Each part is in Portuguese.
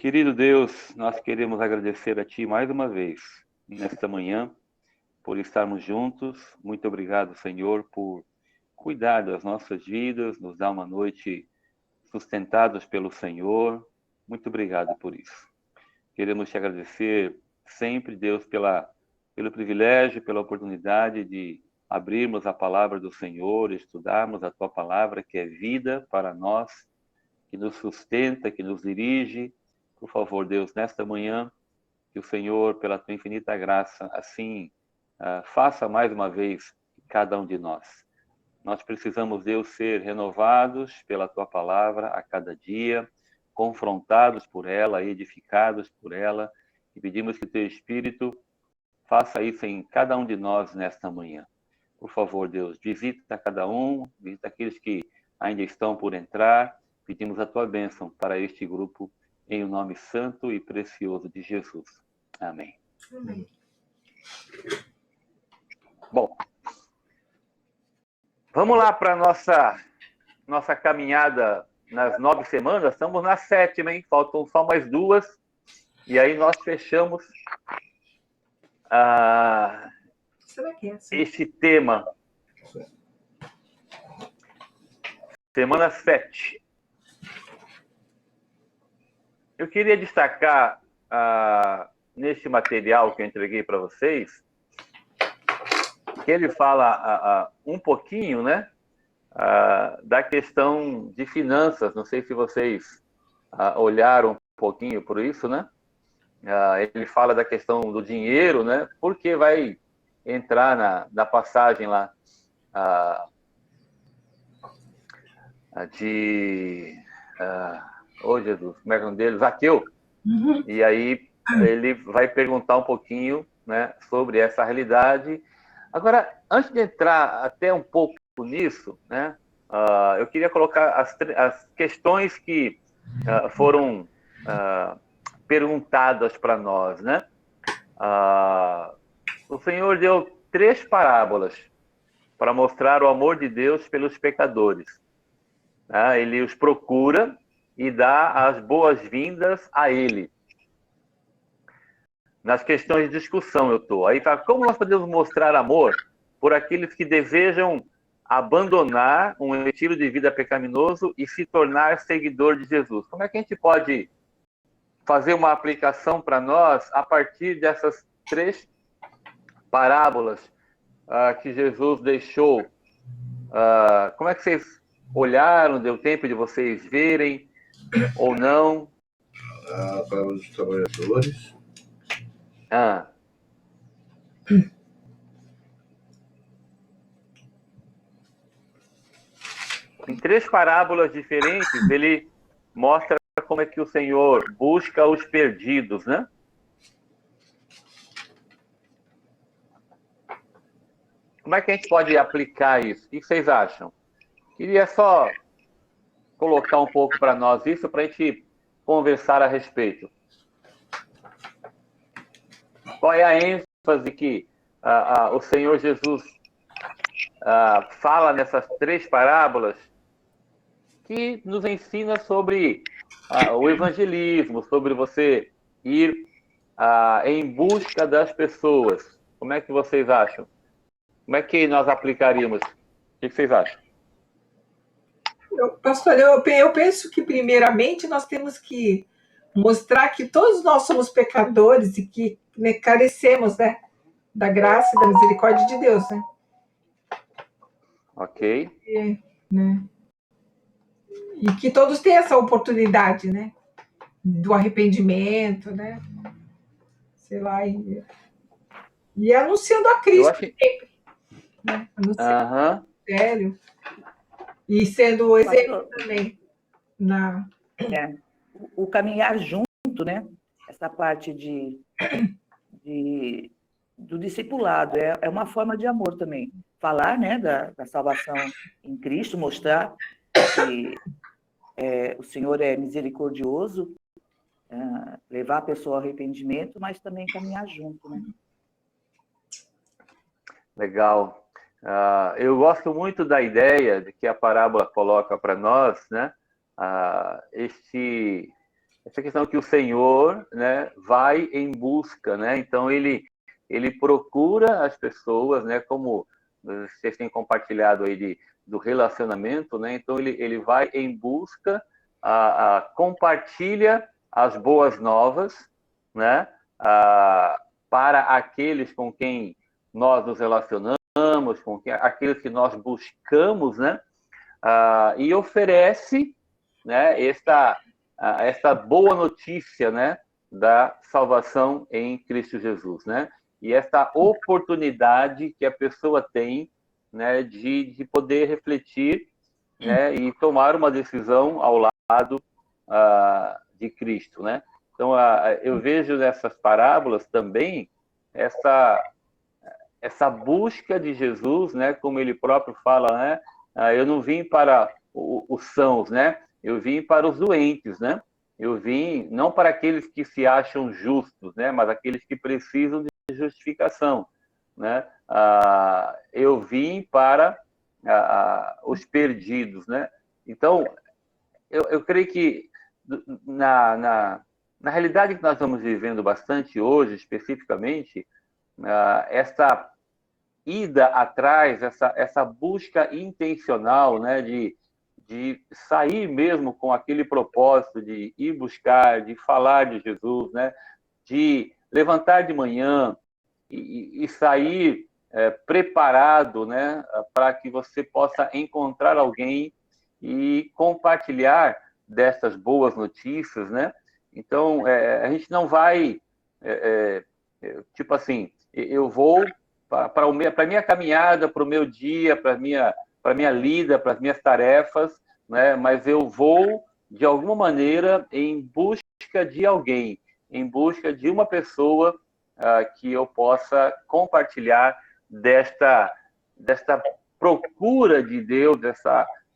Querido Deus, nós queremos agradecer a Ti mais uma vez, nesta manhã, por estarmos juntos. Muito obrigado, Senhor, por cuidar das nossas vidas, nos dar uma noite sustentados pelo Senhor. Muito obrigado por isso. Queremos Te agradecer sempre, Deus, pelo privilégio, pela oportunidade de abrirmos a palavra do Senhor, estudarmos a Tua palavra, que é vida para nós, que nos sustenta, que nos dirige. Por favor, Deus, nesta manhã, que o Senhor, pela Tua infinita graça, assim, faça mais uma vez cada um de nós. Nós precisamos, Deus, ser renovados pela Tua palavra a cada dia, confrontados por ela, edificados por ela, e pedimos que o Teu Espírito faça isso em cada um de nós nesta manhã. Por favor, Deus, visita cada um, visita aqueles que ainda estão por entrar. Pedimos a Tua bênção para este grupo, em o nome santo e precioso de Jesus. Amém. Amém. Bom, vamos lá para a nossa caminhada nas 9 semanas. Estamos na 7ª, hein? Faltam só mais 2. E aí nós fechamos Será que é assim? este tema. Semana 7. Eu queria destacar neste material que eu entreguei para vocês, que ele fala um pouquinho, né, da questão de finanças. Não sei se vocês olharam um pouquinho por isso, né? Ele fala da questão do dinheiro, né? Porque vai entrar na passagem lá oh, Jesus, como é que é o nome dele? Zaqueu. Uhum. E aí ele vai perguntar um pouquinho, né, sobre essa realidade. Agora, antes de entrar até um pouco nisso, né, eu queria colocar as questões que foram perguntadas para nós, né? O Senhor deu 3 parábolas para mostrar o amor de Deus pelos pecadores. Ele os procura e dá as boas-vindas a Ele. Nas questões de discussão eu estou. Aí fala, como nós podemos mostrar amor por aqueles que desejam abandonar um estilo de vida pecaminoso e se tornar seguidor de Jesus? Como é que a gente pode fazer uma aplicação para nós a partir dessas 3 parábolas que Jesus deixou? Como é que vocês olharam? Deu tempo de vocês verem ou não? A parábola dos trabalhadores. Em 3 parábolas diferentes, ele mostra como é que o Senhor busca os perdidos, né? Como é que a gente pode aplicar isso? O que vocês acham? Queria só colocar um pouco para nós isso, para a gente conversar a respeito. Qual é a ênfase que o Senhor Jesus fala nessas 3 parábolas que nos ensina sobre o evangelismo, sobre você ir em busca das pessoas? Como é que vocês acham? Como é que nós aplicaríamos? O que vocês acham? Pastor, eu penso que, primeiramente, nós temos que mostrar que todos nós somos pecadores e que carecemos, né, da graça e da misericórdia de Deus, né? Ok. E que todos têm essa oportunidade, né, do arrependimento, né? Sei lá, e anunciando a Cristo sempre, né? Anunciando o evangelho e sendo o exemplo também o caminhar junto, né? Essa parte do discipulado é uma forma de amor também. Falar, né, da salvação em Cristo, mostrar que o Senhor é misericordioso, levar a pessoa ao arrependimento, mas também caminhar junto, né? Legal. Eu gosto muito da ideia de que a parábola coloca para nós, né, essa questão que o Senhor, né, vai em busca, né? Então ele procura as pessoas, né, como vocês têm compartilhado aí do relacionamento, né? Então ele vai em busca, compartilha as boas novas, né? Para aqueles com quem nós nos relacionamos, aqueles que nós buscamos, né? E oferece, né, esta boa notícia, né, da salvação em Cristo Jesus, né? E esta oportunidade que a pessoa tem, né, de poder refletir, né, e tomar uma decisão ao lado de Cristo, né? Então, eu vejo nessas parábolas também essa busca de Jesus, né, como ele próprio fala, né? Eu não vim para os sãos, né? Eu vim para os doentes, né? Eu vim não para aqueles que se acham justos, né? Mas aqueles que precisam de justificação, né? Eu vim para os perdidos, né? Então, eu creio que na realidade que nós estamos vivendo bastante hoje, especificamente, essa ida atrás, essa busca intencional, né, de sair mesmo com aquele propósito de ir buscar, de falar de Jesus, né, de levantar de manhã e sair preparado, né, para que você possa encontrar alguém e compartilhar dessas boas notícias, né? Então, a gente não vai, tipo assim, eu vou para a minha caminhada, para o meu dia, para a minha lida, para as minhas tarefas, né? Mas eu vou, de alguma maneira, em busca de alguém, em busca de uma pessoa que eu possa compartilhar desta procura de Deus,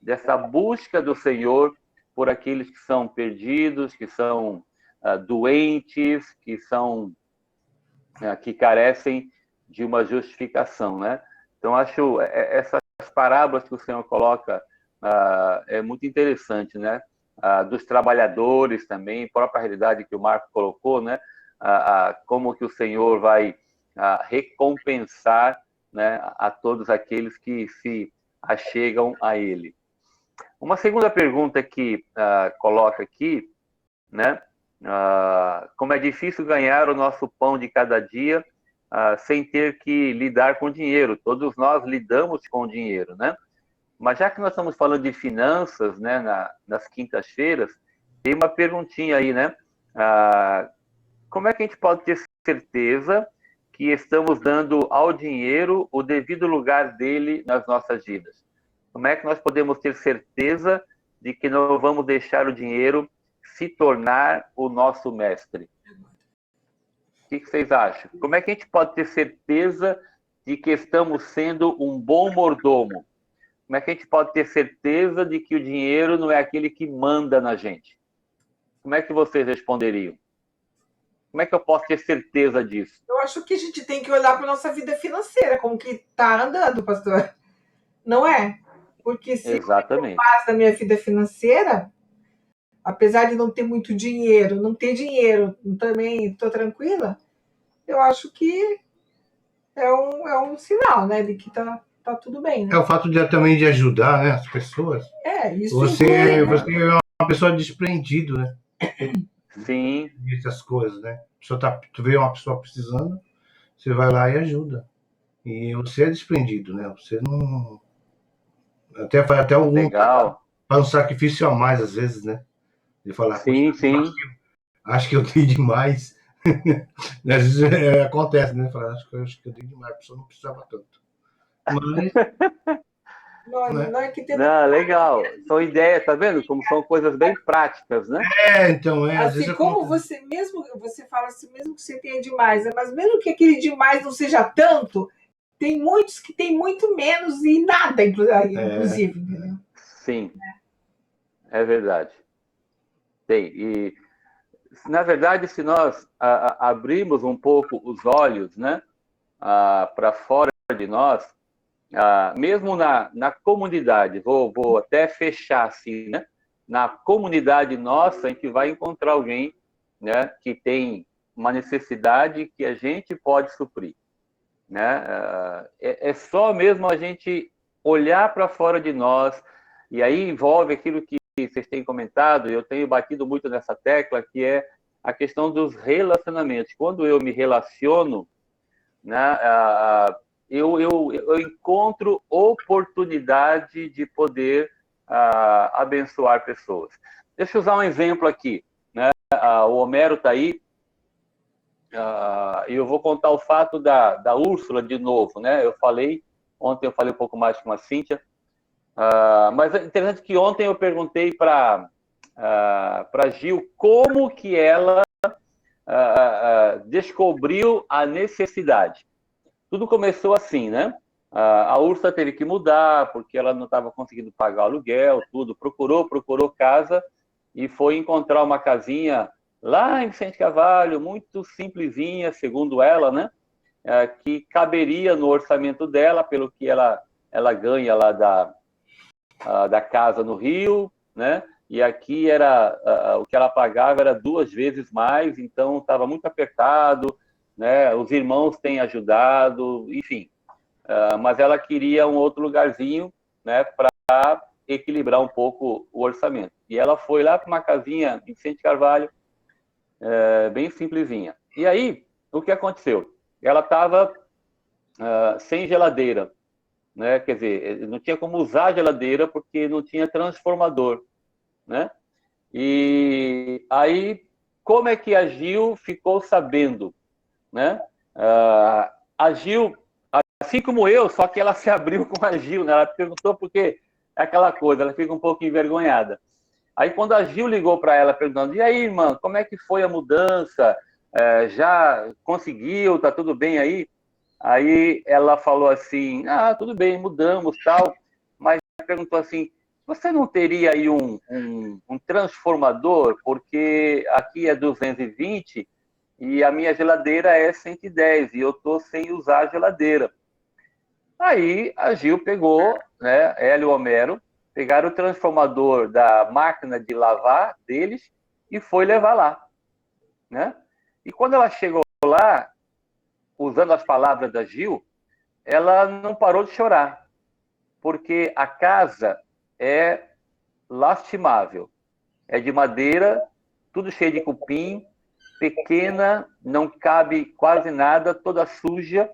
dessa busca do Senhor por aqueles que são perdidos, que são doentes, que carecem de uma justificação, né? Então, acho essas parábolas que o Senhor coloca é muito interessante, né? Dos trabalhadores também, própria realidade que o Marco colocou, né? Como que o Senhor vai recompensar, né, a todos aqueles que se achegam a Ele. Uma segunda pergunta que coloca aqui, né? Como é difícil ganhar o nosso pão de cada dia sem ter que lidar com dinheiro. Todos nós lidamos com dinheiro, né? Mas já que nós estamos falando de finanças, né, nas quintas-feiras, tem uma perguntinha aí, né? Como é que a gente pode ter certeza que estamos dando ao dinheiro o devido lugar dele nas nossas vidas? Como é que nós podemos ter certeza de que não vamos deixar o dinheiro se tornar o nosso mestre? O que vocês acham? Como é que a gente pode ter certeza de que estamos sendo um bom mordomo? Como é que a gente pode ter certeza de que o dinheiro não é aquele que manda na gente? Como é que vocês responderiam? Como é que eu posso ter certeza disso? Eu acho que a gente tem que olhar para a nossa vida financeira, como que está andando, pastor. Não é? Porque se Exatamente. eu passo a minha vida financeira, apesar de não ter muito dinheiro, não ter dinheiro, também estou tranquila, eu acho que é um sinal, né, de que tá tudo bem, né? É o fato também de ajudar, né, as pessoas. Isso você inclui, né? Você é uma pessoa desprendido, né? Sim. Essas coisas, né? Tu vê uma pessoa precisando, você vai lá e ajuda. E você é desprendido, né? Você não... Até faz até algum... Legal. Faz um sacrifício a mais, às vezes, né? De falar, sim. Acho que eu dei demais. Às vezes acontece, né? Falar, acho que eu dei demais, a pessoa não precisava tanto. Mas... Não é que tem... legal. São ideias, tá vendo? Como são coisas bem práticas, né? Então, às vezes como você fala assim, mesmo que você tenha demais, né? Mas mesmo que aquele demais não seja tanto, tem muitos que tem muito menos e nada, inclusive. Entendeu? Sim, é verdade. Tem. E, na verdade, se nós abrirmos um pouco os olhos, né, para fora de nós, mesmo na comunidade, vou até fechar assim, né? na comunidade nossa, a gente vai encontrar alguém, né, que tem uma necessidade que a gente pode suprir, né? É só mesmo a gente olhar para fora de nós, e aí envolve aquilo que vocês têm comentado, eu tenho batido muito nessa tecla, que é a questão dos relacionamentos. Quando eu me relaciono, né, eu encontro oportunidade de poder abençoar pessoas. Deixa eu usar um exemplo aqui, né? O Homero está aí, e eu vou contar o fato da Úrsula de novo, né? Ontem eu falei um pouco mais com a Cíntia, mas é interessante que ontem eu perguntei para Gil como que ela descobriu a necessidade. Tudo começou assim, né? A Úrsula teve que mudar porque ela não estava conseguindo pagar o aluguel, tudo. Procurou casa e foi encontrar uma casinha lá em Vicente Carvalho, muito simplesinha, segundo ela, né? Que caberia no orçamento dela, pelo que ela ganha lá da casa no Rio, né? E aqui o que ela pagava era 2 vezes mais, então estava muito apertado, né? Os irmãos têm ajudado, enfim. Mas ela queria um outro lugarzinho, né, para equilibrar um pouco o orçamento. E ela foi lá para uma casinha em Vicente Carvalho, bem simplesinha. E aí, o que aconteceu? Ela estava sem geladeira, né? Quer dizer, não tinha como usar a geladeira porque não tinha transformador, né? E aí, como é que a Gil ficou sabendo, né? A Gil, assim como eu, só que ela se abriu com a Gil, né? Ela perguntou porque é aquela coisa, ela fica um pouco envergonhada. Aí quando a Gil ligou para ela perguntando, e aí, irmã, como é que foi a mudança? Já conseguiu? Tá tudo bem aí? Aí ela falou assim, tudo bem, mudamos, tal. Mas perguntou assim, você não teria aí um transformador? Porque aqui é 220 e a minha geladeira é 110 e eu estou sem usar a geladeira. Aí a Gil pegou, né, ela e o Homero, pegaram o transformador da máquina de lavar deles e foi levar lá, né? E quando ela chegou lá, usando as palavras da Gil, ela não parou de chorar, porque a casa é lastimável. É de madeira, tudo cheio de cupim, pequena, não cabe quase nada, toda suja,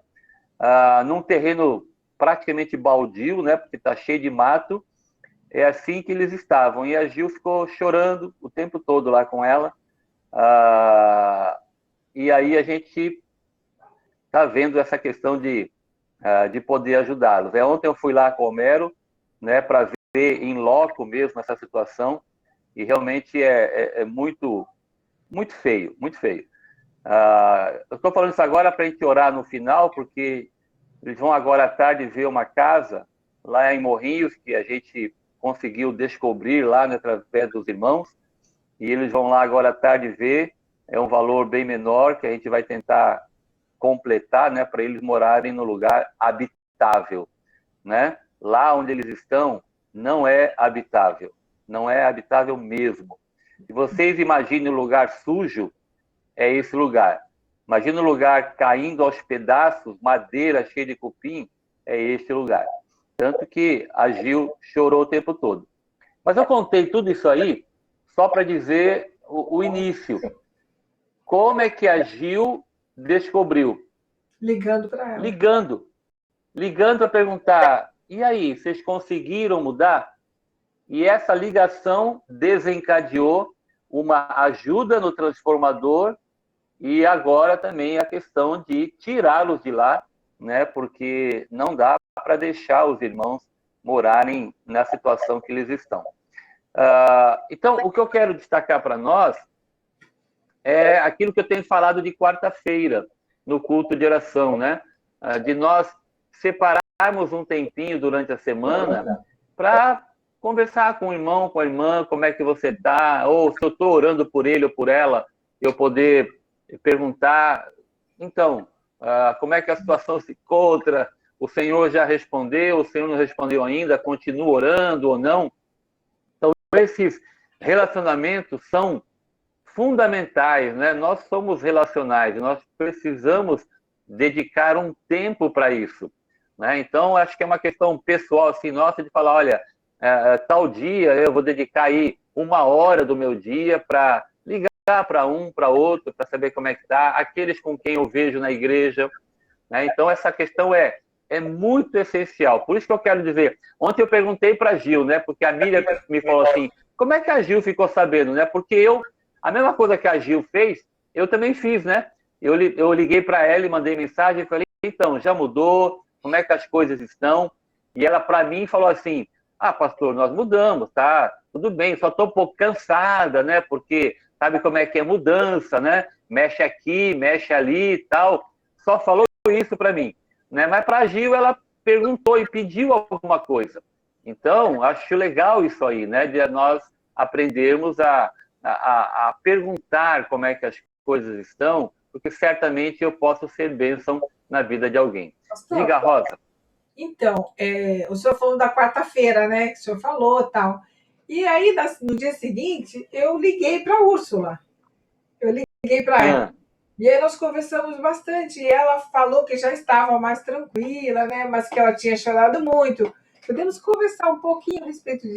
num terreno praticamente baldio, né, porque está cheio de mato. É assim que eles estavam. E a Gil ficou chorando o tempo todo lá com ela. E aí a gente está vendo essa questão de poder ajudá-los. Ontem eu fui lá com o Homero, né, para ver em loco mesmo essa situação, e realmente é muito, muito feio, muito feio. Eu estou falando isso agora para a gente orar no final, porque eles vão agora à tarde ver uma casa lá em Morrinhos, que a gente conseguiu descobrir lá, né, através dos irmãos, e eles vão lá agora à tarde ver. É um valor bem menor, que a gente vai tentar completar, né, para eles morarem no lugar habitável, né? Lá onde eles estão não é habitável mesmo. Se vocês imaginem um lugar sujo, é esse lugar. Imagina um lugar caindo aos pedaços, madeira cheia de cupim, é este lugar. Tanto que a Gil chorou o tempo todo. Mas eu contei tudo isso aí só para dizer o início. Como é que a Gil descobriu? Ligando para ela. Ligando para perguntar, e aí, vocês conseguiram mudar? E essa ligação desencadeou uma ajuda no transformador e agora também a questão de tirá-los de lá, né? Porque não dá para deixar os irmãos morarem na situação que eles estão. Então, o que eu quero destacar para nós é aquilo que eu tenho falado de quarta-feira, no culto de oração, né? De nós separarmos um tempinho durante a semana para conversar com o irmão, com a irmã, como é que você está, ou se eu estou orando por ele ou por ela, eu poder perguntar, então, como é que a situação se encontra, o Senhor já respondeu, o Senhor não respondeu ainda, continua orando ou não? Então, esses relacionamentos são fundamentais, né? Nós somos relacionais, nós precisamos dedicar um tempo para isso, né? Então, acho que é uma questão pessoal, assim, nossa, de falar, olha, tal dia eu vou dedicar aí 1 hora do meu dia para ligar para um, para outro, para saber como é que está, aqueles com quem eu vejo na igreja, né? Então, essa questão é muito essencial. Por isso que eu quero dizer, ontem eu perguntei para a Gil, né? Porque a Miriam me falou assim, como é que a Gil ficou sabendo, né? Porque a mesma coisa que a Gil fez, eu também fiz, né? Eu liguei para ela e mandei mensagem e falei, então, já mudou? Como é que as coisas estão? E ela, para mim, falou assim, pastor, nós mudamos, tá? Tudo bem, só estou um pouco cansada, né? Porque sabe como é que é mudança, né? Mexe aqui, mexe ali e tal. Só falou isso para mim, né? Mas para a Gil, ela perguntou e pediu alguma coisa. Então, acho legal isso aí, né? De nós aprendermos a perguntar como é que as coisas estão, porque certamente eu posso ser bênção na vida de alguém. Pastor, diga, Rosa. Então, o senhor falou da quarta-feira, né? Que o senhor falou e tal. E aí, no dia seguinte, eu liguei para a Úrsula. Eu liguei para ela. E aí nós conversamos bastante. E ela falou que já estava mais tranquila, né? Mas que ela tinha chorado muito. Podemos conversar um pouquinho a respeito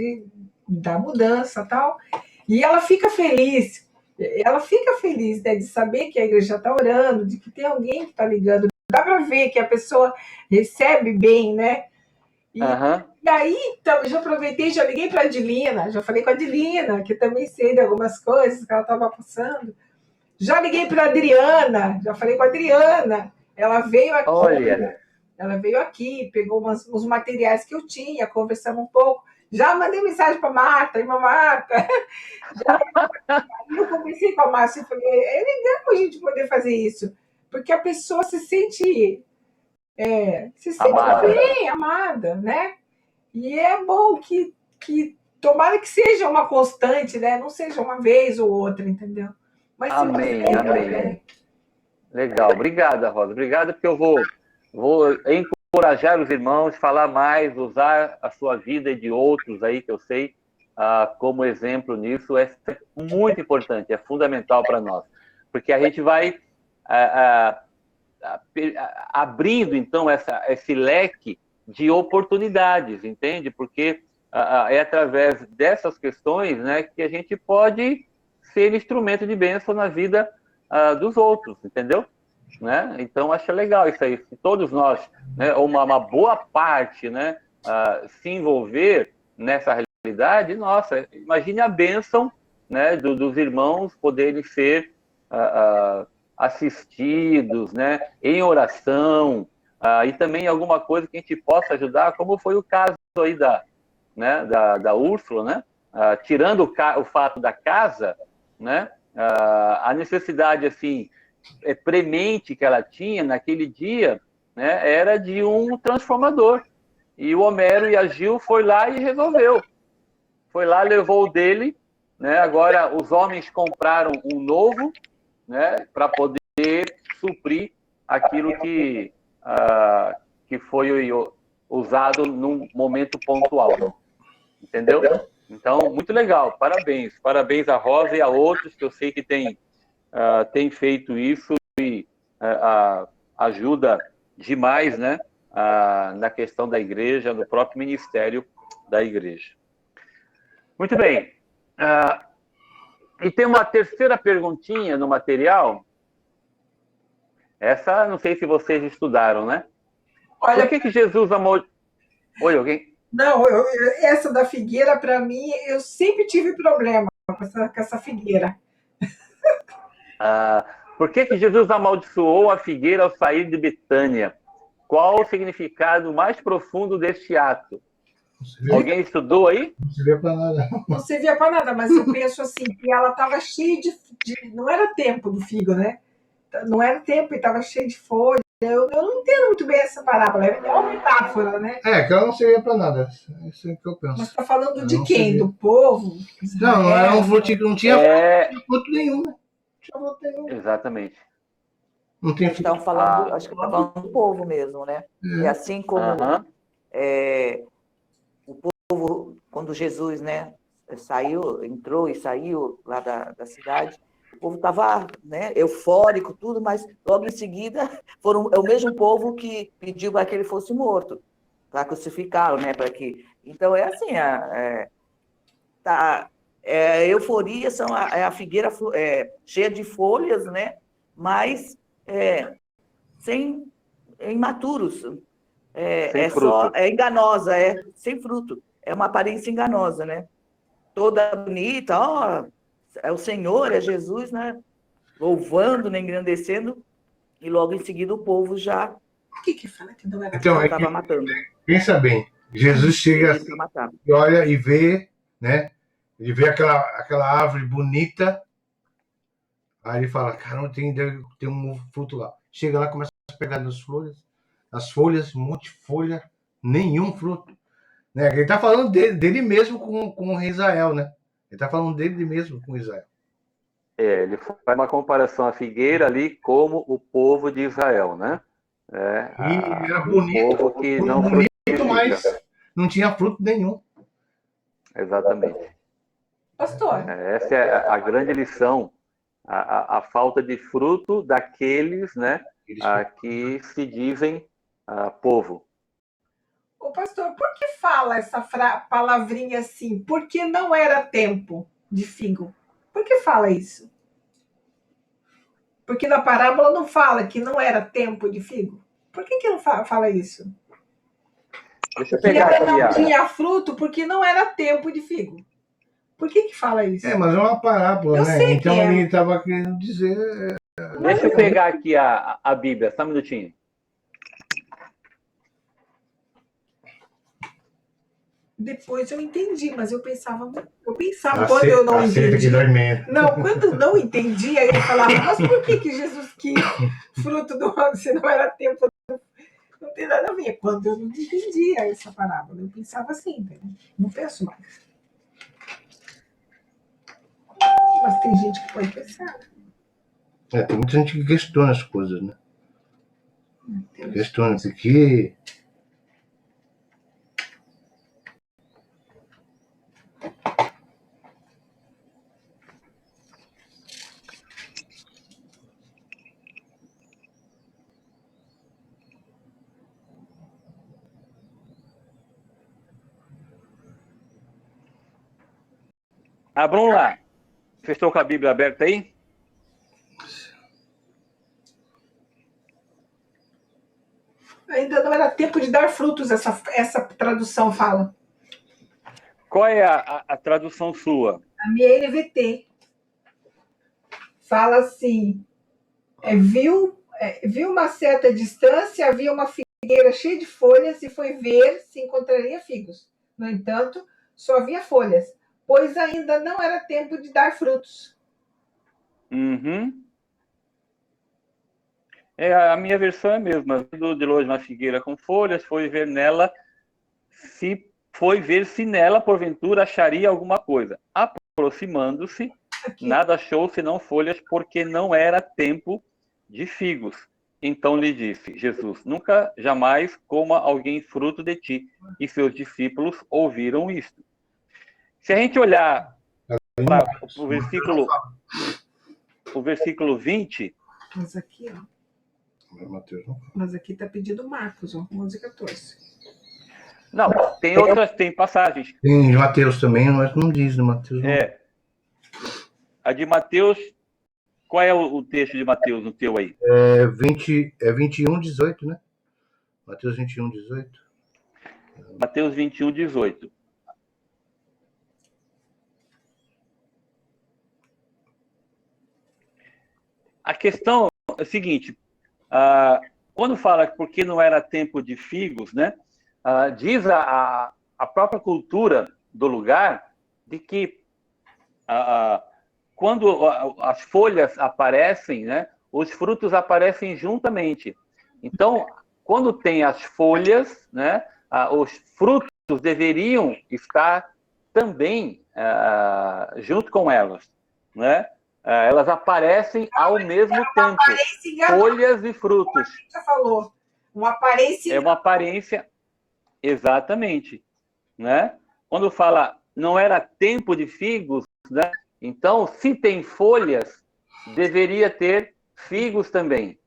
da mudança e tal. E ela fica feliz. Ela fica feliz, né, de saber que a igreja está orando, de que tem alguém que está ligando. Dá para ver que a pessoa recebe bem, né? E aí, então, já aproveitei, já liguei para a Adilina, já falei com a Adilina, que também sei de algumas coisas que ela estava passando. Já liguei para a Adriana, já falei com a Adriana. Ela veio aqui. Olha. Ela veio aqui, pegou uns materiais que eu tinha, conversamos um pouco. Já mandei mensagem para a Marta, irmã Marta. Eu conversei com a Márcia e falei, é legal a gente poder fazer isso, porque a pessoa se sente amada. Bem, amada, né? E é bom que tomara que seja uma constante, né? Não seja uma vez ou outra, entendeu? Mas amém. Legal, obrigada, Rosa. Obrigada, porque eu vou encorajar os irmãos, falar mais, usar a sua vida e de outros aí que eu sei como exemplo nisso. É muito importante, é fundamental para nós, porque a gente vai abrindo, então, esse leque de oportunidades, entende? Porque é através dessas questões, né, que a gente pode ser instrumento de bênção na vida dos outros, entendeu? Né? Então, acho legal isso aí. Se todos nós, né, uma boa parte, né, se envolver nessa realidade, nossa, imagine a bênção, né, dos irmãos poderem ser assistidos, né, em oração, e também alguma coisa que a gente possa ajudar, como foi o caso aí da Úrsula, né? Tirando o fato da casa, né? A necessidade assim premente que ela tinha naquele dia, né, era de um transformador. E o Homero e a Gil foi lá e resolveu. Foi lá, levou o dele, né? Agora os homens compraram um novo, né, para poder suprir aquilo que foi usado num momento pontual. Entendeu? Então, muito legal. Parabéns. Parabéns a Rosa e a outros que eu sei que tem feito isso e ajuda demais, né, na questão da igreja, no próprio ministério da igreja. Muito bem. E tem uma terceira perguntinha no material. Essa, não sei se vocês estudaram, né? Olha, por que Jesus amou... Oi, alguém? Não, essa da figueira, para mim, eu sempre tive problema com essa figueira. Por que Jesus amaldiçoou a figueira ao sair de Betânia? Qual o significado mais profundo deste ato? Alguém estudou aí? Não servia para nada. Não servia para nada, mas eu penso assim, que ela estava cheia de... Não era tempo do figo, né? Não era tempo e estava cheia de folha. Eu não entendo muito bem essa parábola. É uma metáfora, né? Que ela não servia para nada. Isso é o que eu penso. Mas está falando de quem? Servia. Do povo? Israel? Não era um fruto, não tinha fruto nenhum, né? Exatamente. Não tem fruto. Estão falando, acho que estão falando do povo mesmo, né? E assim como o povo, quando Jesus, né, entrou e saiu lá da cidade. O povo estava, né, eufórico, tudo, mas logo em seguida é o mesmo povo que pediu para que ele fosse morto, para crucificá-lo, né? Então é assim, a euforia é a figueira cheia de folhas, né? Mas sem imaturos. É enganosa, sem fruto. É uma aparência enganosa, né? Toda bonita, é o Senhor, é Jesus, né? Louvando, né? Engrandecendo, e logo em seguida o povo já fala que não era Então, estava matando. pensa bem, Jesus chega assim, e olha e vê, né? Ele vê aquela árvore bonita, aí ele fala, caramba, deve ter um fruto lá. Chega lá, começa a pegar as folhas, um monte de folha, nenhum fruto. Né? Ele está falando dele mesmo com o rei Israel, né? Ele está falando dele mesmo com Israel. Ele faz uma comparação à figueira ali como o povo de Israel, né? E era bonito, povo que não bonito, frutifica. mas não tinha fruto nenhum. Exatamente. Pastor. Essa é a grande lição, a falta de fruto daqueles, né, que se dizem povo. Ô, pastor, por que fala essa palavrinha assim? Porque não era tempo de figo. Por que fala isso? Porque na parábola não fala que não era tempo de figo. Por que não fala isso? Deixa eu pegar aqui. Não tinha fruto porque não era tempo de figo. Por que fala isso? Mas é uma parábola, né? Então ele estava querendo dizer... Deixa eu pegar aqui a Bíblia, só um minutinho. Depois eu entendi, mas eu pensava quando eu não entendi. Não, quando eu não entendi, aí eu falava, mas por que Jesus quis fruto do homem se não era tempo? Não tem nada a ver. Quando eu não entendia essa parábola, eu pensava assim, entendeu? Não penso mais. Mas tem gente que pode pensar. Tem muita gente que questiona as coisas, né? Questiona porque... Abram lá. Vocês estão com a Bíblia aberta aí? Ainda não era tempo de dar frutos, essa tradução fala. Qual é a tradução sua? A minha NVT. Fala assim, viu uma certa distância, havia uma figueira cheia de folhas e foi ver se encontraria figos. No entanto, só havia folhas, pois ainda não era tempo de dar frutos. Uhum. A minha versão é a mesma. Vindo de longe uma figueira com folhas, foi ver se nela, porventura, acharia alguma coisa. Aproximando-se, nada achou senão folhas, porque não era tempo de figos. Então lhe disse Jesus, nunca, jamais coma alguém fruto de ti. E seus discípulos ouviram isto. Se a gente olhar para o versículo 20... Mas aqui, ó. Mas aqui está pedido Marcos, 11 e 14. Não, tem passagens. Tem Mateus também, mas não diz no Mateus. Não. A de Mateus, qual é o texto de Mateus no teu aí? 21, 18, né? Mateus 21, 18. Mateus 21, 18. A questão é a seguinte, quando fala porque não era tempo de figos, né? Diz a própria cultura do lugar de que quando as folhas aparecem, né, os frutos aparecem juntamente. Então, quando tem as folhas, né, os frutos deveriam estar também junto com elas, né? Elas aparecem ao mesmo tempo, folhas e frutos. Você falou, uma aparência. É uma aparência, exatamente, né? Quando fala não era tempo de figos, né? Então, se tem folhas, deveria ter figos também.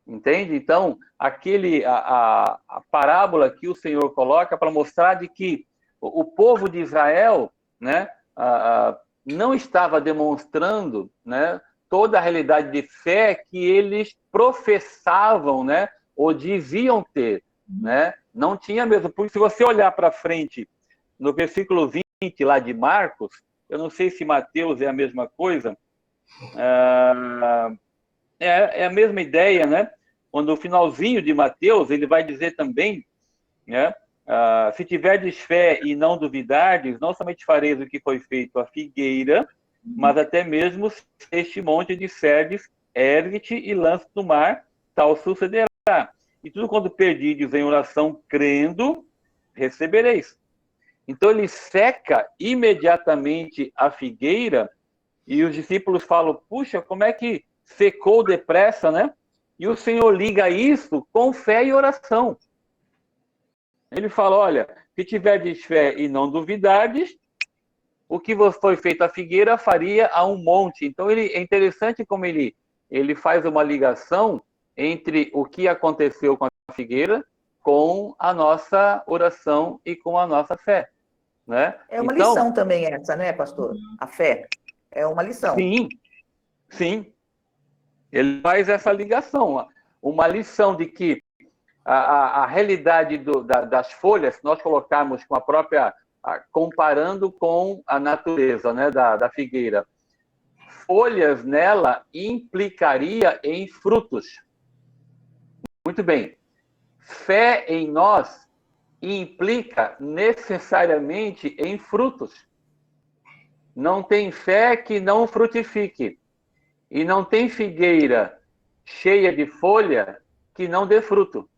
Entende? Então, a parábola que o Senhor coloca para mostrar de que o povo de Israel, né, não estava demonstrando, né, toda a realidade de fé que eles professavam, né, ou diziam ter, né? Não tinha mesmo. Porque se você olhar para frente, no versículo 20 lá de Marcos, eu não sei se Mateus é a mesma coisa, é a mesma ideia, né? Quando o finalzinho de Mateus, ele vai dizer também, né? Se tiverdes fé e não duvidardes, não somente fareis o que foi feito à figueira, mas até mesmo este monte de disserdes, ergue-te e lança no mar, tal sucederá. E tudo quando perdides em oração, crendo, recebereis. Então ele seca imediatamente a figueira e os discípulos falam, puxa, como é que secou depressa, né? E o Senhor liga isso com fé e oração. Ele fala, olha, se tiverdes fé e não duvidardes, o que foi feito à figueira faria a um monte. Então, é interessante como ele faz uma ligação entre o que aconteceu com a figueira com a nossa oração e com a nossa fé. Né? É uma lição também essa, né, pastor? A fé é uma lição. Sim, sim. Ele faz essa ligação. Uma lição de que a realidade das folhas, se nós colocarmos com a própria... comparando com a natureza, né, da figueira, folhas nela implicaria em frutos. Muito bem. Fé em nós implica necessariamente em frutos. Não tem fé que não frutifique. E não tem figueira cheia de folha que não dê fruto.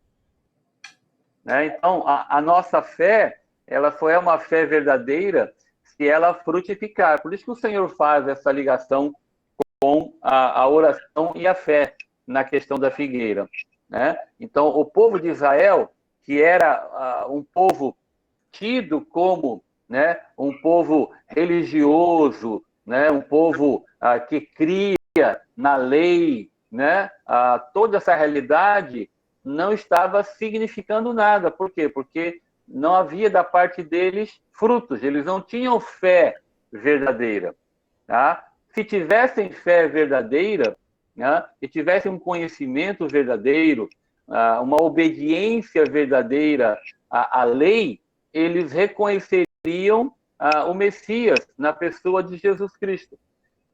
Né? Então, a nossa fé, ela só é uma fé verdadeira se ela frutificar. Por isso que o Senhor faz essa ligação com a oração e a fé na questão da figueira. Né? Então, o povo de Israel, que era um povo tido como, né, um povo religioso, né, um povo que cria na lei, né, toda essa realidade não estava significando nada. Por quê? Porque não havia da parte deles frutos, eles não tinham fé verdadeira. Tá? Se tivessem fé verdadeira, né, e tivessem um conhecimento verdadeiro, uma obediência verdadeira à lei, eles reconheceriam o Messias na pessoa de Jesus Cristo.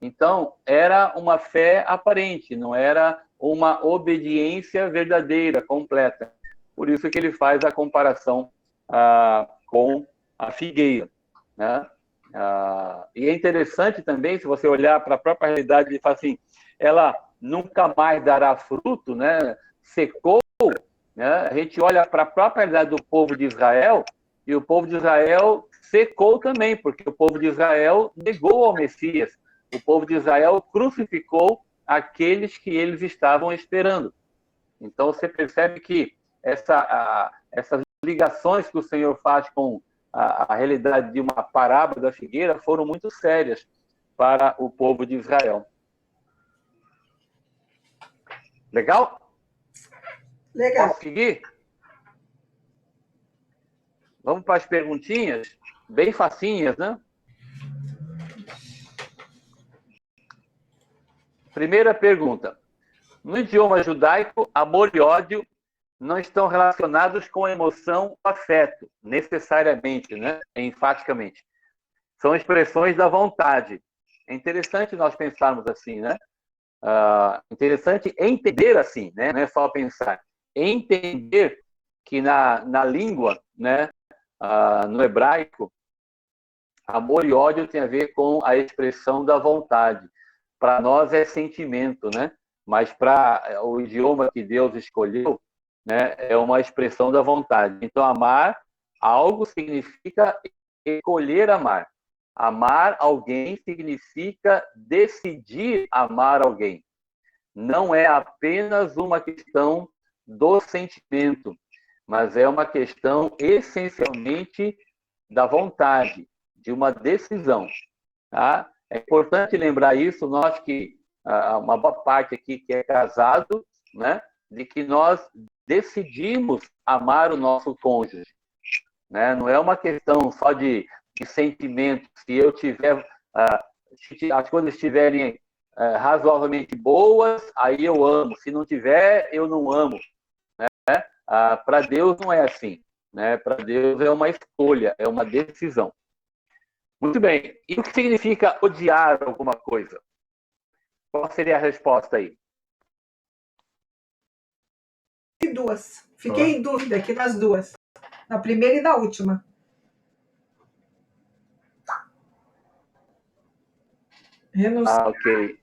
Então, era uma fé aparente, não era uma obediência verdadeira, completa. Por isso que ele faz a comparação com a figueira. Né? E é interessante também, se você olhar para a própria realidade, ele fala assim, ela nunca mais dará fruto, né? Secou, né? A gente olha para a própria realidade do povo de Israel, e o povo de Israel secou também, porque o povo de Israel negou ao Messias. O povo de Israel crucificou aqueles que eles estavam esperando. Então, você percebe que essas ligações que o Senhor faz com a realidade de uma parábola da figueira foram muito sérias para o povo de Israel. Legal? Legal. Posso seguir? Vamos para as perguntinhas? Bem facinhas, né? Primeira pergunta. No idioma judaico, amor e ódio não estão relacionados com emoção ou afeto, necessariamente, né? Enfaticamente. São expressões da vontade. É interessante nós pensarmos assim, né? Interessante entender assim, né? Não é só pensar. Entender que na língua, né? No hebraico, amor e ódio tem a ver com a expressão da vontade. Para nós é sentimento, né? Mas para o idioma que Deus escolheu, né, é uma expressão da vontade. Então, amar algo significa escolher amar. Amar alguém significa decidir amar alguém. Não é apenas uma questão do sentimento, mas é uma questão essencialmente da vontade, de uma decisão. Tá? É importante lembrar isso, nós que, uma boa parte aqui que é casado, né, de que nós decidimos amar o nosso cônjuge. Né? Não é uma questão só de sentimento. Se eu tiver, se as coisas estiverem razoavelmente boas, aí eu amo. Se não tiver, eu não amo. Né? Para Deus não é assim. Né? Para Deus é uma escolha, é uma decisão. Muito bem. E o que significa odiar alguma coisa? Qual seria a resposta aí? Duas. Fiquei em dúvida aqui nas duas. Na primeira e na última. Renunciar. Ok.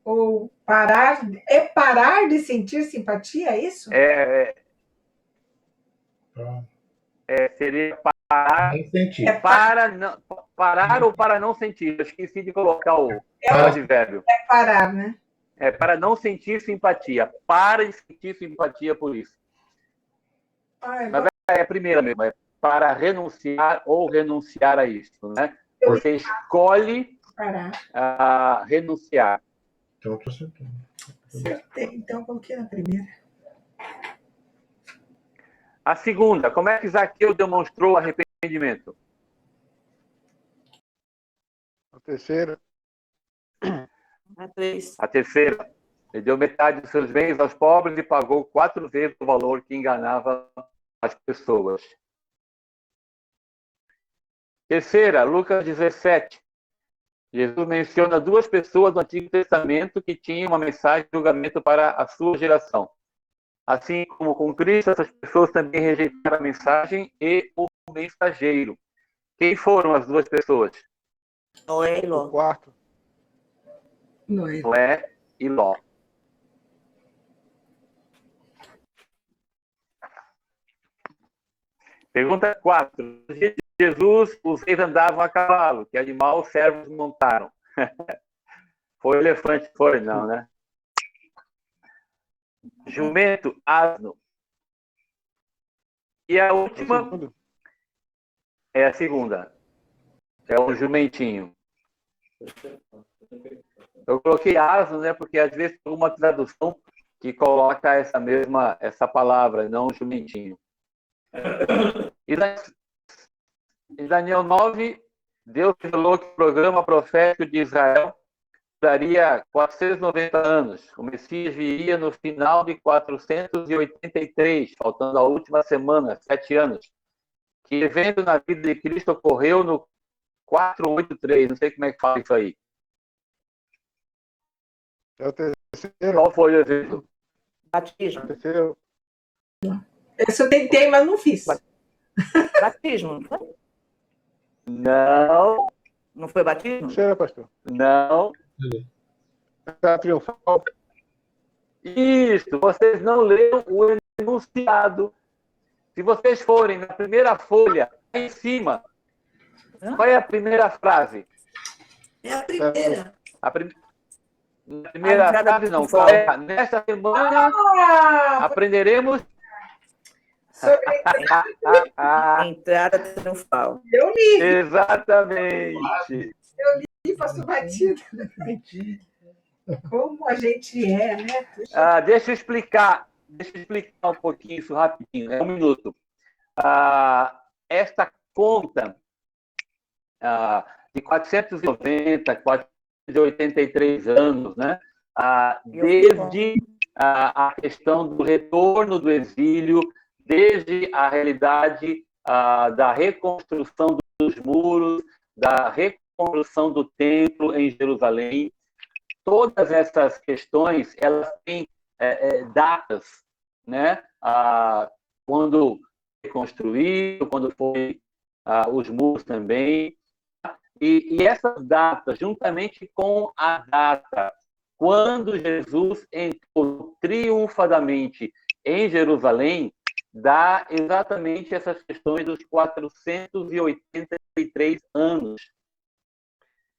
Ou parar. É parar de sentir simpatia, é isso? Seria parar, parar ou para não sentir. Eu esqueci de colocar o advérbio. É parar, né? É para não sentir simpatia. Para de sentir simpatia por isso. Mas é a primeira mesmo. É para renunciar ou renunciar a isso. Né? Você escolhe renunciar. Então, eu estou acertando. Acertei. Então, eu coloquei na primeira. A segunda, como é que Zaqueu demonstrou arrependimento? A terceira. A terceira. Ele deu metade dos seus bens aos pobres e pagou 4 vezes o valor que enganava as pessoas. Terceira, Lucas 17. Jesus menciona 2 pessoas do Antigo Testamento que tinham uma mensagem de julgamento para a sua geração. Assim como com Cristo, essas pessoas também rejeitaram a mensagem e o mensageiro. Quem foram as 2 pessoas? Noé e Ló. O quarto. Noé e Ló. Pergunta 4. No dia de Jesus, os reis andavam a cavalo. Que animal os servos montaram? Foi elefante? Foi, não, né? Jumento, asno. E a última é a segunda. É o jumentinho. Eu coloquei asno, né? Porque às vezes tem uma tradução que coloca essa palavra, não jumentinho. Em Daniel 9, Deus revelou que o programa profético de Israel duraria 490 anos. O Messias viria no final de 483, faltando a última semana, 7 anos. Que evento na vida de Cristo ocorreu no 483? Não sei como é que fala isso aí. É o terceiro. Qual foi o evento? Batismo. O terceiro. Esse eu tentei, mas não fiz. Batismo, não foi? Não. Não foi batismo? Terceira, pastor. Não. Tá triunfal. Isso, vocês não leram o enunciado. Se vocês forem na primeira folha, aí em cima, qual é a primeira frase? É a primeira. A primeira frase não. Qual é? Nesta semana aprenderemos Sobre A entrada triunfal. eu li. Exatamente. E passou batido. Como a gente é, né? Deixa eu explicar um pouquinho isso rapidinho, né? 1 minuto. Esta conta de 490, 483 anos, né? Desde a questão do retorno do exílio, desde a realidade da reconstrução dos muros, da reconstrução do templo em Jerusalém, todas essas questões elas têm datas, né? Quando foi construído, quando foi os muros também, e essas datas, juntamente com a data quando Jesus entrou triunfalmente em Jerusalém, dá exatamente essas questões dos 483 anos.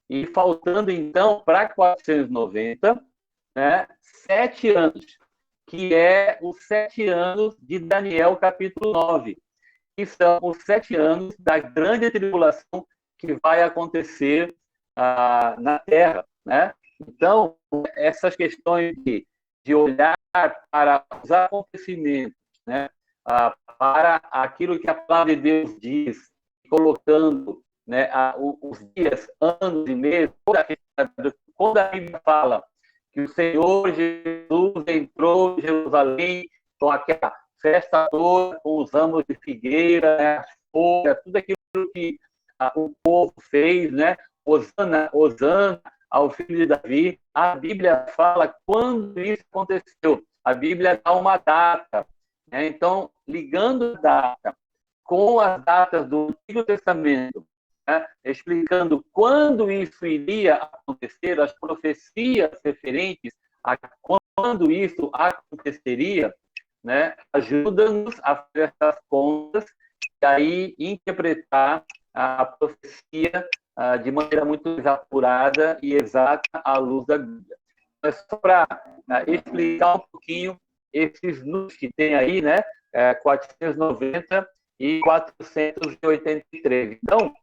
E faltando, então, para 490, né, 7 anos, que é os 7 anos de Daniel, capítulo 9, que são os 7 anos da grande tribulação que vai acontecer na Terra, né? Então, essas questões de olhar para os acontecimentos, né? Para aquilo que a palavra de Deus diz, colocando, né, os dias, anos e meses, quando a Bíblia fala que o Senhor Jesus entrou em Jerusalém com aquela festa toda, com os ramos de figueira, né, as folhas, tudo aquilo que o povo fez, né? Hosana, Hosana ao filho de Davi. A Bíblia fala quando isso aconteceu. A Bíblia dá uma data, né? Então, ligando a data com as datas do Antigo Testamento, né? Explicando quando isso iria acontecer, as profecias referentes a quando isso aconteceria, né? Ajuda-nos a fazer essas contas e aí interpretar a profecia de maneira muito apurada e exata à luz da Bíblia. Mas só para explicar um pouquinho esses números que tem aí, né? 490 e 483. Então,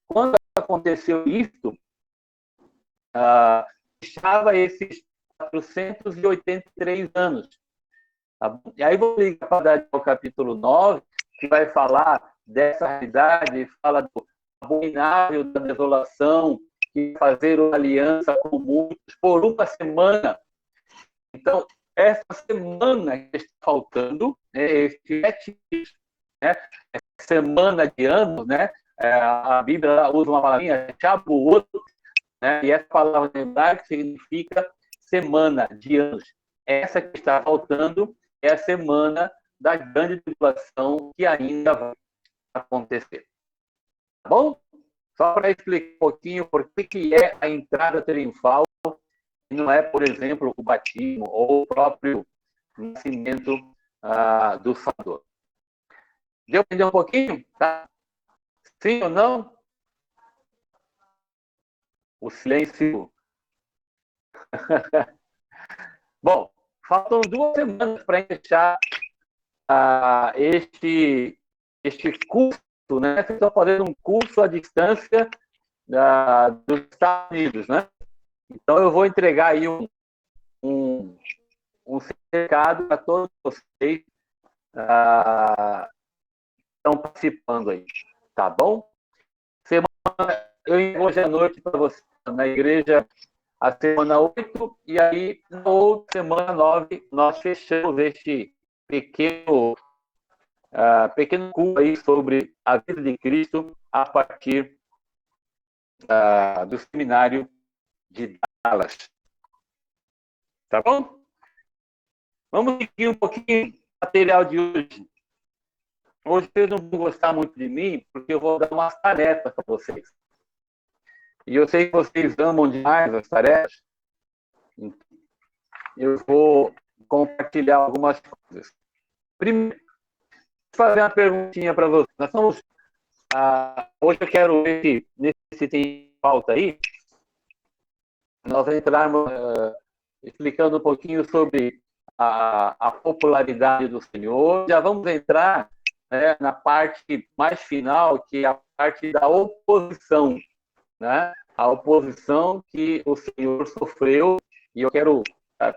quando aconteceu isso, estava esses 483 anos. Tá? E aí vou ligar para o capítulo 9, que vai falar dessa realidade, fala do abominável da desolação, que fazer uma aliança com muitos por uma semana. Então, essa semana que está faltando, esses 7 dias, né, semana de anos, né, a Bíblia usa uma palavrinha, Shavuot, né, e essa palavra em hebraico significa semana de anos. Essa que está faltando é a semana da grande tribulação que ainda vai acontecer. Tá bom? Só para explicar um pouquinho por que é a entrada triunfal e não é, por exemplo, o batismo ou o próprio nascimento do Salvador. Deu para entender um pouquinho? Tá? Sim ou não? O silêncio. Bom, faltam 2 semanas para iniciar este curso, né? Vocês estão fazendo um curso à distância dos Estados Unidos, né? Então, eu vou entregar aí um certificado para todos vocês estão participando aí, tá bom? Eu hoje à noite para vocês na igreja a semana 8, e aí na outra semana 9 nós fechamos este pequeno curso aí sobre a vida de Cristo a partir do seminário de Dallas. Tá bom? Vamos seguir um pouquinho o material de hoje. Hoje vocês não vão gostar muito de mim, porque eu vou dar umas tarefas para vocês. E eu sei que vocês amam demais as tarefas. Eu vou compartilhar algumas coisas. Primeiro, vou fazer uma perguntinha para vocês. Nós estamos, hoje eu quero ver se tem pauta aí. Nós entrarmos explicando um pouquinho sobre a popularidade do Senhor. Já vamos entrar, né, na parte mais final, que é a parte da oposição, né? A oposição que o Senhor sofreu, e eu quero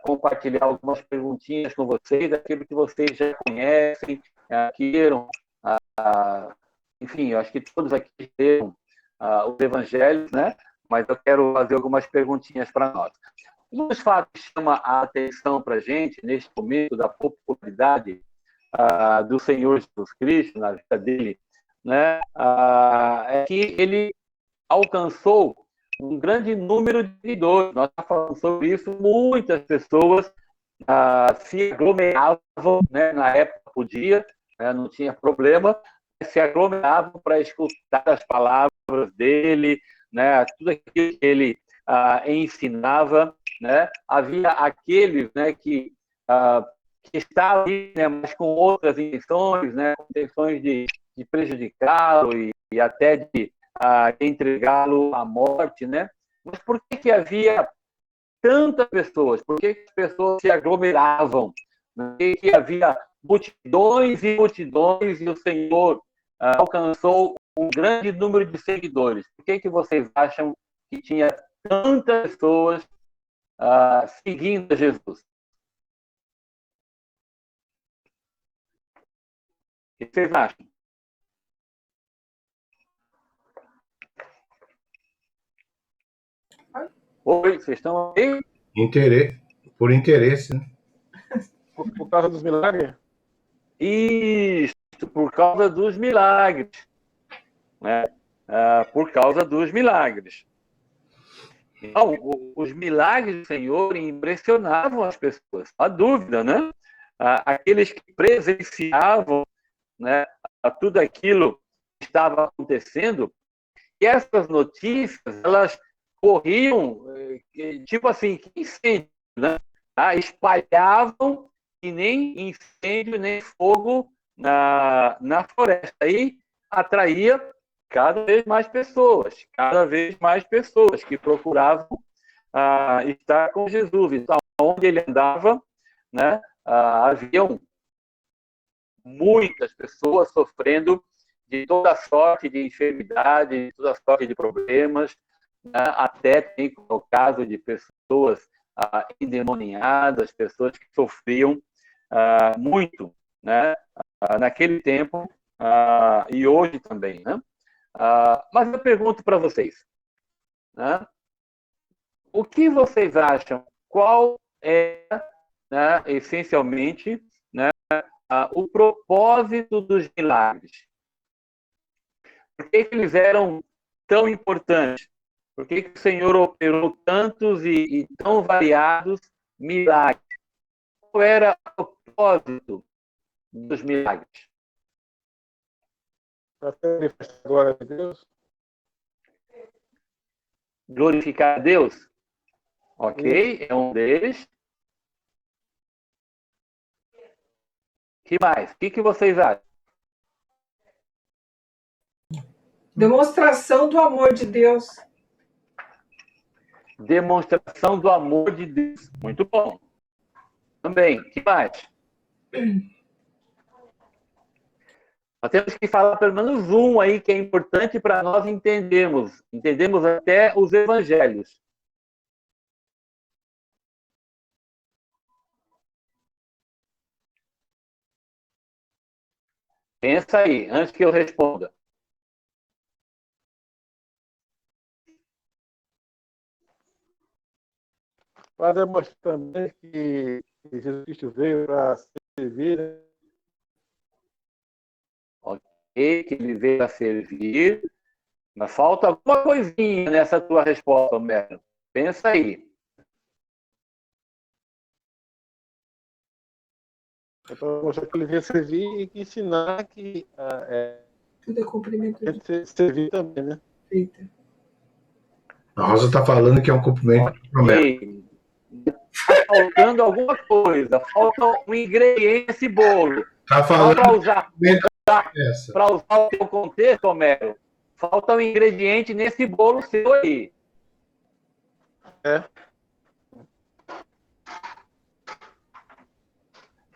compartilhar algumas perguntinhas com vocês, aquilo que vocês já conhecem, queiram, enfim, eu acho que todos aqui leram os evangelhos, né? Mas eu quero fazer algumas perguntinhas para nós. Um dos fatos que chama a atenção para a gente, neste momento da popularidade do Senhor Jesus Cristo, na vida dele, né, é que ele alcançou um grande número de seguidores. Nós já falamos sobre isso, muitas pessoas se aglomeravam, né, na época podia, né, não tinha problema, se aglomeravam para escutar as palavras dele, né, tudo aquilo que ele ensinava, né? Havia aqueles, né, que estavam ali, né, mas com outras intenções, né, com intenções de prejudicá-lo e até de entregá-lo à morte, né? Mas por que havia tantas pessoas? Por que as pessoas se aglomeravam? Por que havia multidões e multidões e o Senhor alcançou um grande número de seguidores? Por que vocês acham que tinha tantas pessoas seguindo Jesus? O que vocês acham? Oi, vocês estão aí? Por interesse, né? Por causa dos milagres? Isso, por causa dos milagres. Né? Por causa dos milagres. Então, os milagres do Senhor impressionavam as pessoas, não há dúvida, né? Aqueles que presenciavam, né, tudo aquilo que estava acontecendo, e essas notícias, elas corriam, tipo assim, que incêndio, né? Espalhavam que nem incêndio, nem fogo na floresta. Aí atraía cada vez mais pessoas que procuravam estar com Jesus. Então, onde ele andava, né, haviam muitas pessoas sofrendo de toda sorte de enfermidade, de toda sorte de problemas, né? Até tem o caso de pessoas endemoniadas, pessoas que sofriam muito, né? Naquele tempo e hoje também, né? Mas eu pergunto para vocês, né? O que vocês acham? Qual é, né, essencialmente, né, o propósito dos milagres? Por que eles eram tão importantes? Por que o Senhor operou tantos e tão variados milagres? Qual era o propósito dos milagres? Para manifestar a glória de Deus? Glorificar a Deus? Ok, é um deles. Que mais? O que vocês acham? Demonstração do amor de Deus. Demonstração do amor de Deus. Muito bom. Também. Que mais? Nós temos que falar pelo menos um aí que é importante para nós entendermos. Entendemos até os evangelhos. Pensa aí, antes que eu responda. Para demonstrar também que Jesus Cristo veio para servir, né? Ok, que ele veio a servir. Mas falta alguma coisinha nessa tua resposta, Homero. Pensa aí. É para mostrar que ele veio servir e ensinar que Tudo é cumprimento de servir também, né? feita. A Rosa está falando que é um cumprimento de promessa. Está faltando alguma coisa. Falta um ingrediente nesse bolo. Está falando para usar essa. o teu contexto, Homero, falta um ingrediente nesse bolo seu aí.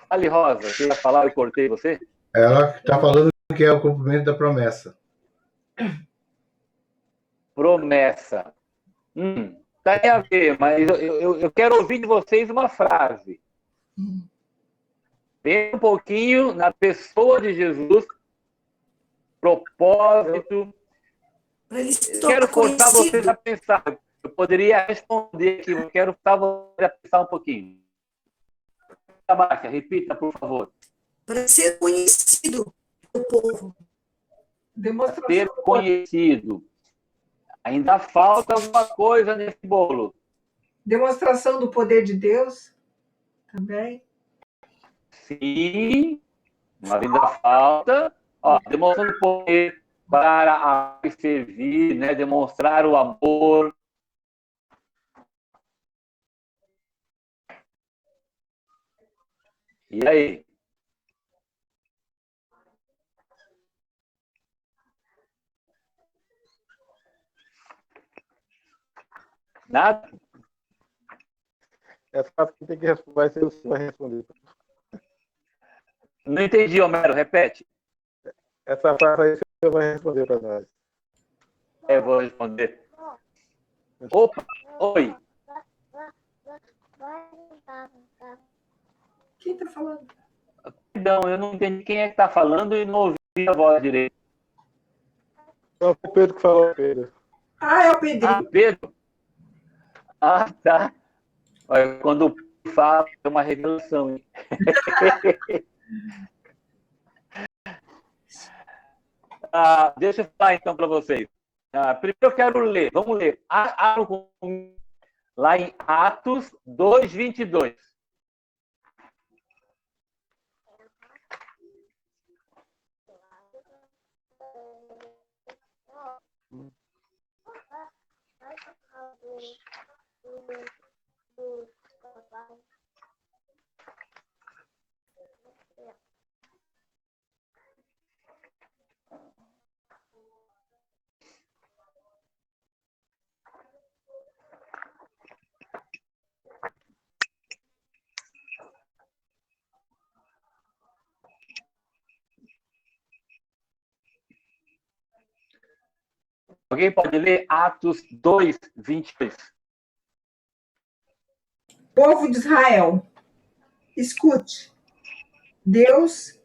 Fale, Rosa, você ia falar, eu cortei você? Ela está falando que é o cumprimento da promessa. Promessa. Tem a ver, mas eu quero ouvir de vocês uma frase. Pensa um pouquinho na pessoa de Jesus, propósito. Eu quero forçar vocês a pensar. Eu poderia responder aqui, eu quero forçar vocês a pensar um pouquinho. Márcia, repita, por favor. Para ser conhecido pelo povo. Demonstração. Ser conhecido. Ainda falta alguma coisa nesse bolo. Demonstração do poder de Deus também. Sim, mas ainda falta. Demonstrando o poder para servir, né? Demonstrar o amor. E aí? Nada? Essa parte que tem que responder, vai ser você vai responder. Não entendi, Homero, repete. Essa frase aí você vai responder para nós. Vou responder. Opa, oi. Quem está falando? Perdão, eu não entendi quem é que está falando e não ouvi a voz direito. Foi o Pedro que falou, Pedro. Ah, é o Pedrinho. Pedro? Ah, tá. Olha, quando fala, é uma revelação. Hein? Deixa eu falar então para vocês. Primeiro eu quero ler, vamos ler. Lá em Atos 2:22. Alguém pode ler Atos 2:22? Povo de Israel, escute. Deus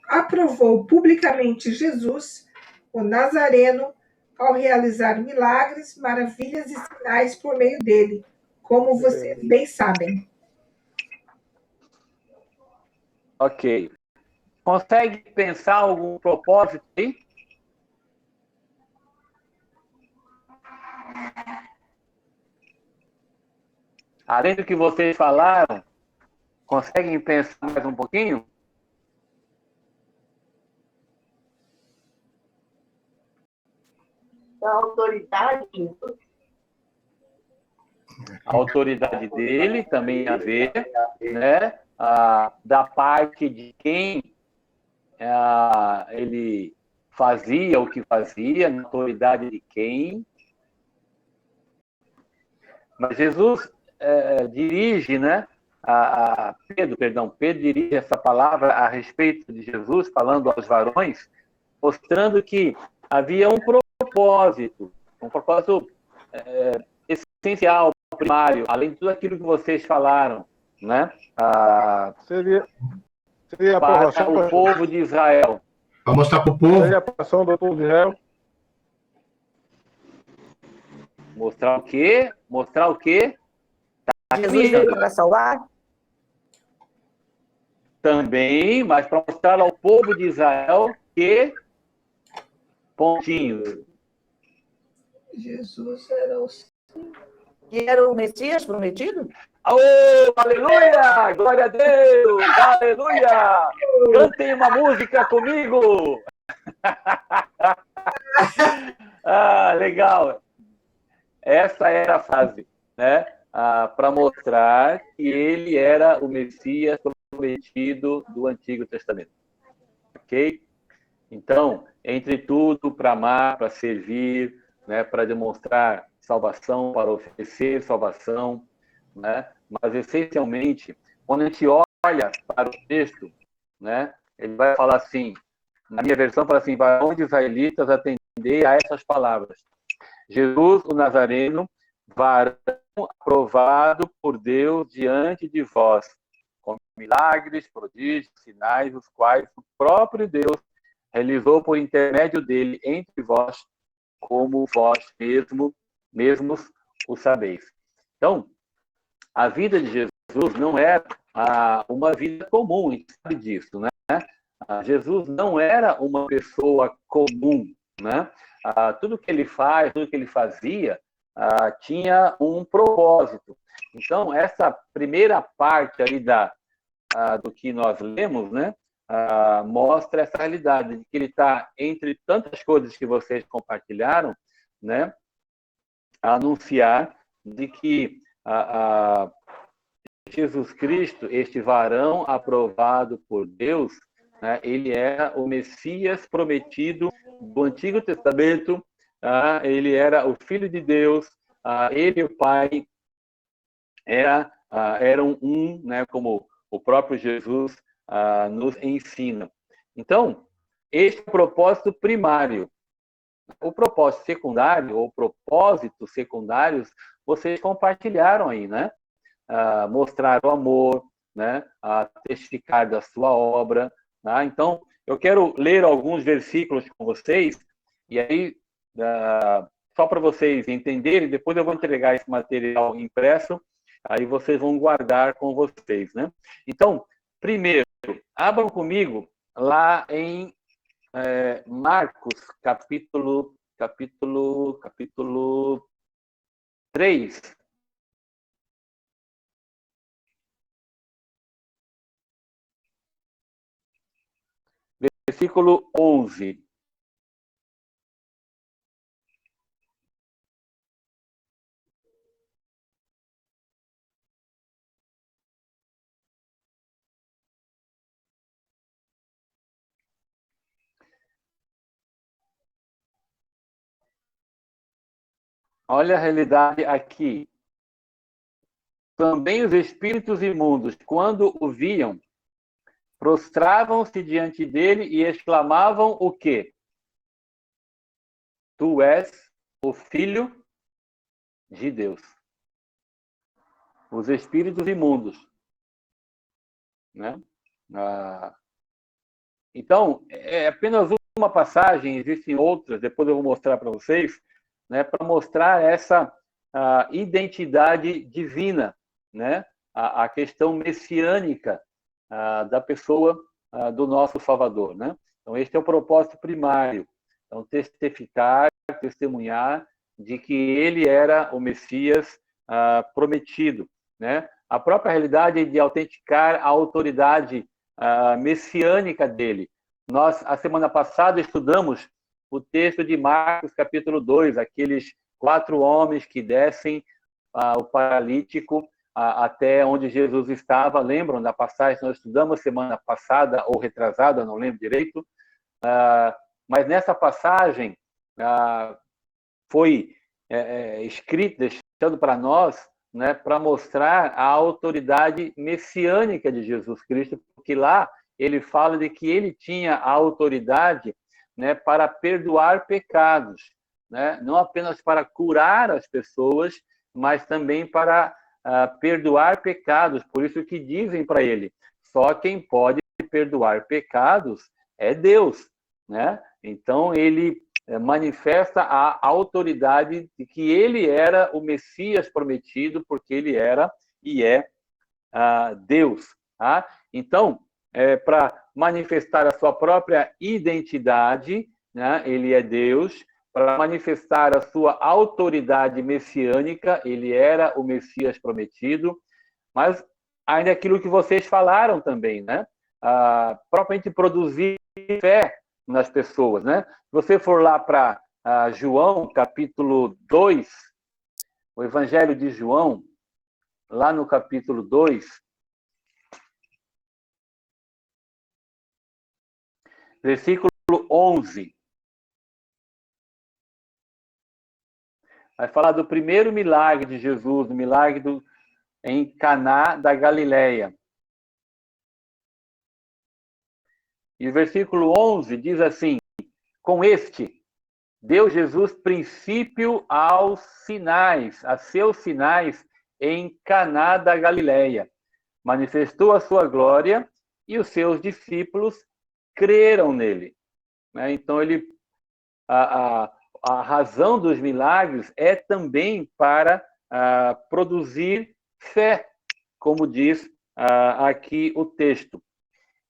aprovou publicamente Jesus, o Nazareno, ao realizar milagres, maravilhas e sinais por meio dele, como vocês bem sabem. Ok. Consegue pensar algum propósito aí? Além do que vocês falaram, conseguem pensar mais um pouquinho? A autoridade. A autoridade dele também a ver, né? Da parte de quem ele fazia o que fazia, na autoridade de quem. Mas Jesus dirige, né? Pedro dirige essa palavra a respeito de Jesus, falando aos varões, mostrando que havia um propósito essencial, primário, além de tudo aquilo que vocês falaram, né? Seria a Para aprovação o povo de Israel. Para mostrar para o povo. Seria a aprovação do povo de Israel. Mostrar o quê? Mostrar o quê? Jesus veio para salvar? Também, mas para mostrar ao povo de Israel que... Pontinho. Jesus era o... Que era o Messias prometido? Oh, aleluia! Glória a Deus! Aleluia! Cantem uma música comigo! Legal! Essa era a frase, né? Para mostrar que ele era o Messias prometido do Antigo Testamento. Ok? Então, entre tudo, para amar, para servir, né? Para demonstrar salvação, para oferecer salvação, né? Mas, essencialmente, quando a gente olha para o texto, né? Ele vai falar assim, na minha versão, fala assim, varão de israelitas, atender a essas palavras. Jesus, o Nazareno, varão aprovado por Deus diante de vós, com milagres, prodígios, sinais, os quais o próprio Deus realizou por intermédio dele entre vós, como vós mesmos o sabeis. Então, a vida de Jesus não era uma vida comum, a gente sabe disso, né? Jesus não era uma pessoa comum, né? Tudo que ele faz, tudo que ele fazia, tinha um propósito. Então, essa primeira parte aí do que nós lemos, né? Mostra essa realidade de que ele está entre tantas coisas que vocês compartilharam, né? A anunciar de que Jesus Cristo, este varão aprovado por Deus, né, ele era o Messias prometido do Antigo Testamento, ele era o Filho de Deus, ele e o Pai eram um, né, como o próprio Jesus nos ensina. Então, este é o propósito primário. O propósito secundário, ou propósitos secundários, vocês compartilharam aí, né? Mostrar o amor, né? Testificar da sua obra. Tá? Então, eu quero ler alguns versículos com vocês, e aí, só para vocês entenderem, depois eu vou entregar esse material impresso, aí vocês vão guardar com vocês, né? Então, primeiro, abram comigo lá em Marcos, capítulo 3. Versículo 11. Olha a realidade aqui. Também os espíritos imundos, quando o viam, prostravam-se diante dele e exclamavam o quê? Tu és o Filho de Deus. Os espíritos imundos. Né? Então, é apenas uma passagem, existem outras, depois eu vou mostrar para vocês, né, para mostrar essa identidade divina, né, a questão messiânica da pessoa do nosso Salvador. Né? Então, este é o propósito primário. Então, testificar, testemunhar de que ele era o Messias prometido. Né? A própria realidade de autenticar a autoridade messiânica dele. Nós, a semana passada, estudamos o texto de Marcos, capítulo 2, aqueles 4 homens que descem o paralítico até onde Jesus estava. Lembram da passagem que nós estudamos semana passada, ou retrasada, não lembro direito. Mas nessa passagem foi escrito, deixando para nós, né, para mostrar a autoridade messiânica de Jesus Cristo, porque lá ele fala de que ele tinha a autoridade, né, para perdoar pecados, né, não apenas para curar as pessoas, mas também para perdoar pecados. Por isso que dizem para ele, só quem pode perdoar pecados é Deus, né? Então ele manifesta a autoridade de que ele era o Messias prometido, porque ele era e é Deus. Tá? Então, para manifestar a sua própria identidade, né, ele é Deus. Para manifestar a sua autoridade messiânica, ele era o Messias prometido. Mas ainda aquilo que vocês falaram também, né? Propriamente produzir fé nas pessoas, né? Se você for lá para João, capítulo 2, o Evangelho de João, lá no capítulo 2, versículo 11, vai falar do primeiro milagre de Jesus, o milagre em Caná da Galileia. E o versículo 11 diz assim, com este, deu Jesus princípio aos sinais, a seus sinais em Caná da Galileia. Manifestou a sua glória e os seus discípulos creram nele. Então, a razão dos milagres é também para produzir fé, como diz aqui o texto.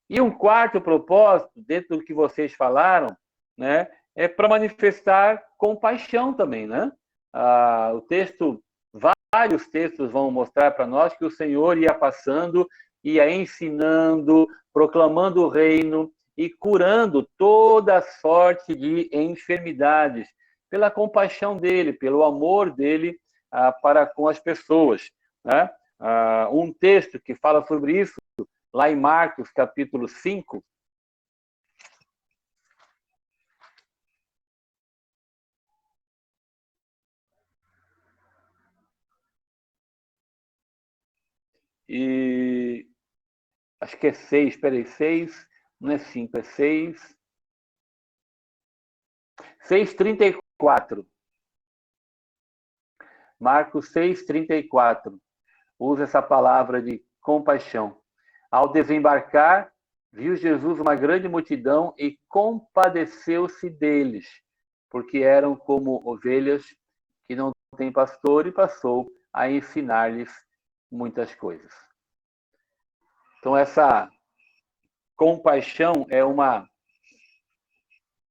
E um quarto propósito, dentro do que vocês falaram, né, é para manifestar compaixão também, né? O texto, vários textos vão mostrar para nós que o Senhor ia passando, ia ensinando, proclamando o reino e curando toda sorte de enfermidades, pela compaixão dele, pelo amor dele para com as pessoas, né? Um texto que fala sobre isso, lá em Marcos, capítulo 5, e acho que é 6, espera aí, 6, não é 5, é 6. 6:34. Marcos 6:34. Usa essa palavra de compaixão. Ao desembarcar, viu Jesus uma grande multidão e compadeceu-se deles, porque eram como ovelhas que não têm pastor, e passou a ensinar-lhes muitas coisas. Então, essa compaixão é uma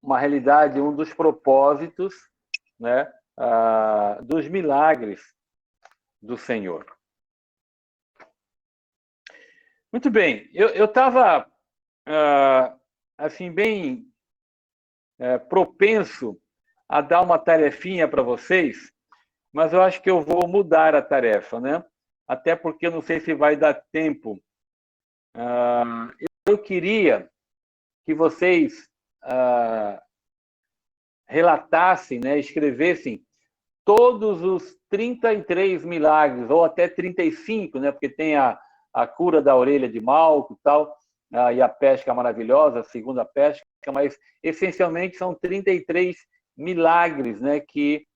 realidade, um dos propósitos, né, dos milagres do Senhor. Muito bem, eu estava assim, bem propenso a dar uma tarefinha para vocês, mas eu acho que eu vou mudar a tarefa, né? Até porque eu não sei se vai dar tempo. Eu queria que vocês relatassem, né, escrevessem todos os 33 milagres, ou até 35, né, porque tem a cura da orelha de Malco e tal, e a pesca maravilhosa, a segunda pesca, mas essencialmente são 33 milagres, né, que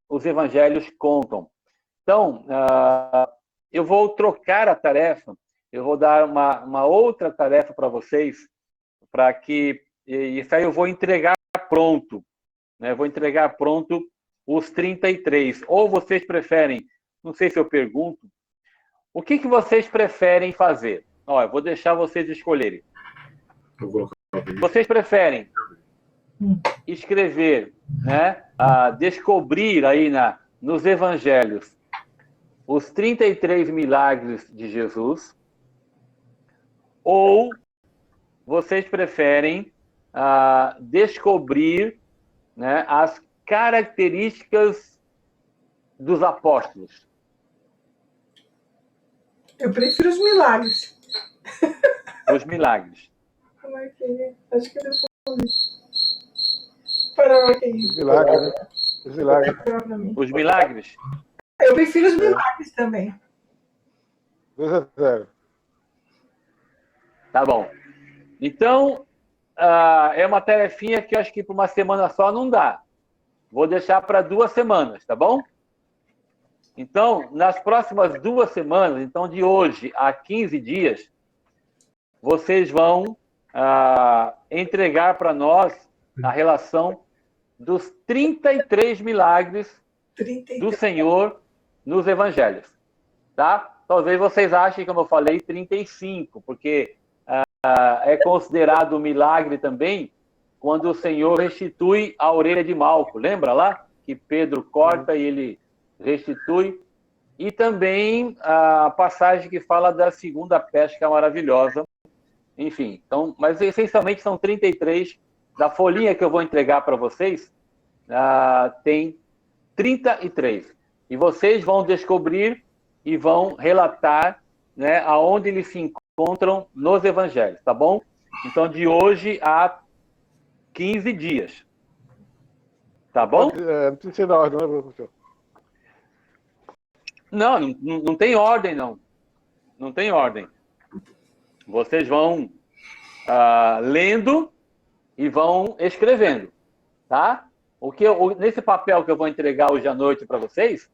os evangelhos contam. Então, eu vou trocar a tarefa, eu vou dar uma outra tarefa para vocês, para que isso aí eu vou entregar pronto, né? Vou entregar pronto os 33. Ou vocês preferem, não sei se eu pergunto, o que vocês preferem fazer? Ó, eu vou deixar vocês escolherem. Vocês preferem escrever, né, descobrir aí nos evangelhos os 33 milagres de Jesus, ou vocês preferem descobrir, né, as características dos apóstolos? Eu prefiro os milagres. Os milagres. Acho que eu respondi. Para Marquinhos. Os milagres, né? Os milagres. Os milagres? Eu prefiro os milagres também. 2-0. Tá bom. Então, é uma tarefinha que eu acho que para uma semana só não dá. Vou deixar para 2 semanas, tá bom? Então, nas próximas 2 semanas, então de hoje a 15 dias, vocês vão entregar para nós a relação dos 33 milagres do Senhor nos evangelhos, tá? Talvez vocês achem, como eu falei, 35, porque é considerado um milagre também quando o Senhor restitui a orelha de Malco. Lembra lá? Que Pedro corta e ele restitui. E também a passagem que fala da segunda pesca maravilhosa. Enfim, então, mas essencialmente são 33. Da folhinha que eu vou entregar para vocês, tem 33. E vocês vão descobrir e vão relatar, né, aonde eles se encontram nos evangelhos, tá bom? Então, de hoje a 15 dias. Tá bom? Não precisa ser na ordem, não, professor? Não tem ordem, não. Não tem ordem. Vocês vão lendo e vão escrevendo, tá? Nesse papel que eu vou entregar hoje à noite para vocês,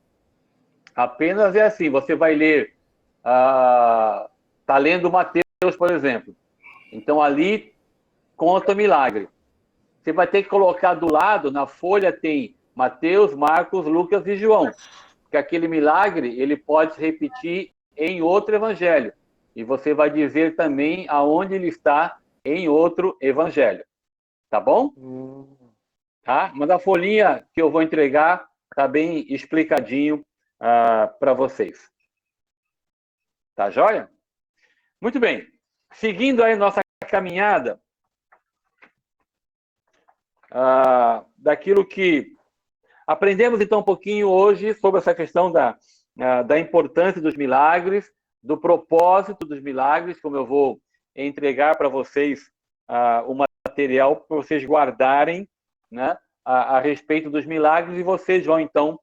apenas é assim, você vai ler, tá lendo Mateus, por exemplo. Então, ali conta milagre. Você vai ter que colocar do lado, na folha tem Mateus, Marcos, Lucas e João. Porque aquele milagre, ele pode se repetir em outro evangelho. E você vai dizer também aonde ele está em outro evangelho. Tá bom? Tá? Mas a folhinha que eu vou entregar tá bem explicadinho para vocês. Tá joia? Muito bem. Seguindo aí nossa caminhada, daquilo que aprendemos então um pouquinho hoje sobre essa questão da importância dos milagres, do propósito dos milagres, como eu vou entregar para vocês o material para vocês guardarem, né, a respeito dos milagres, e vocês vão então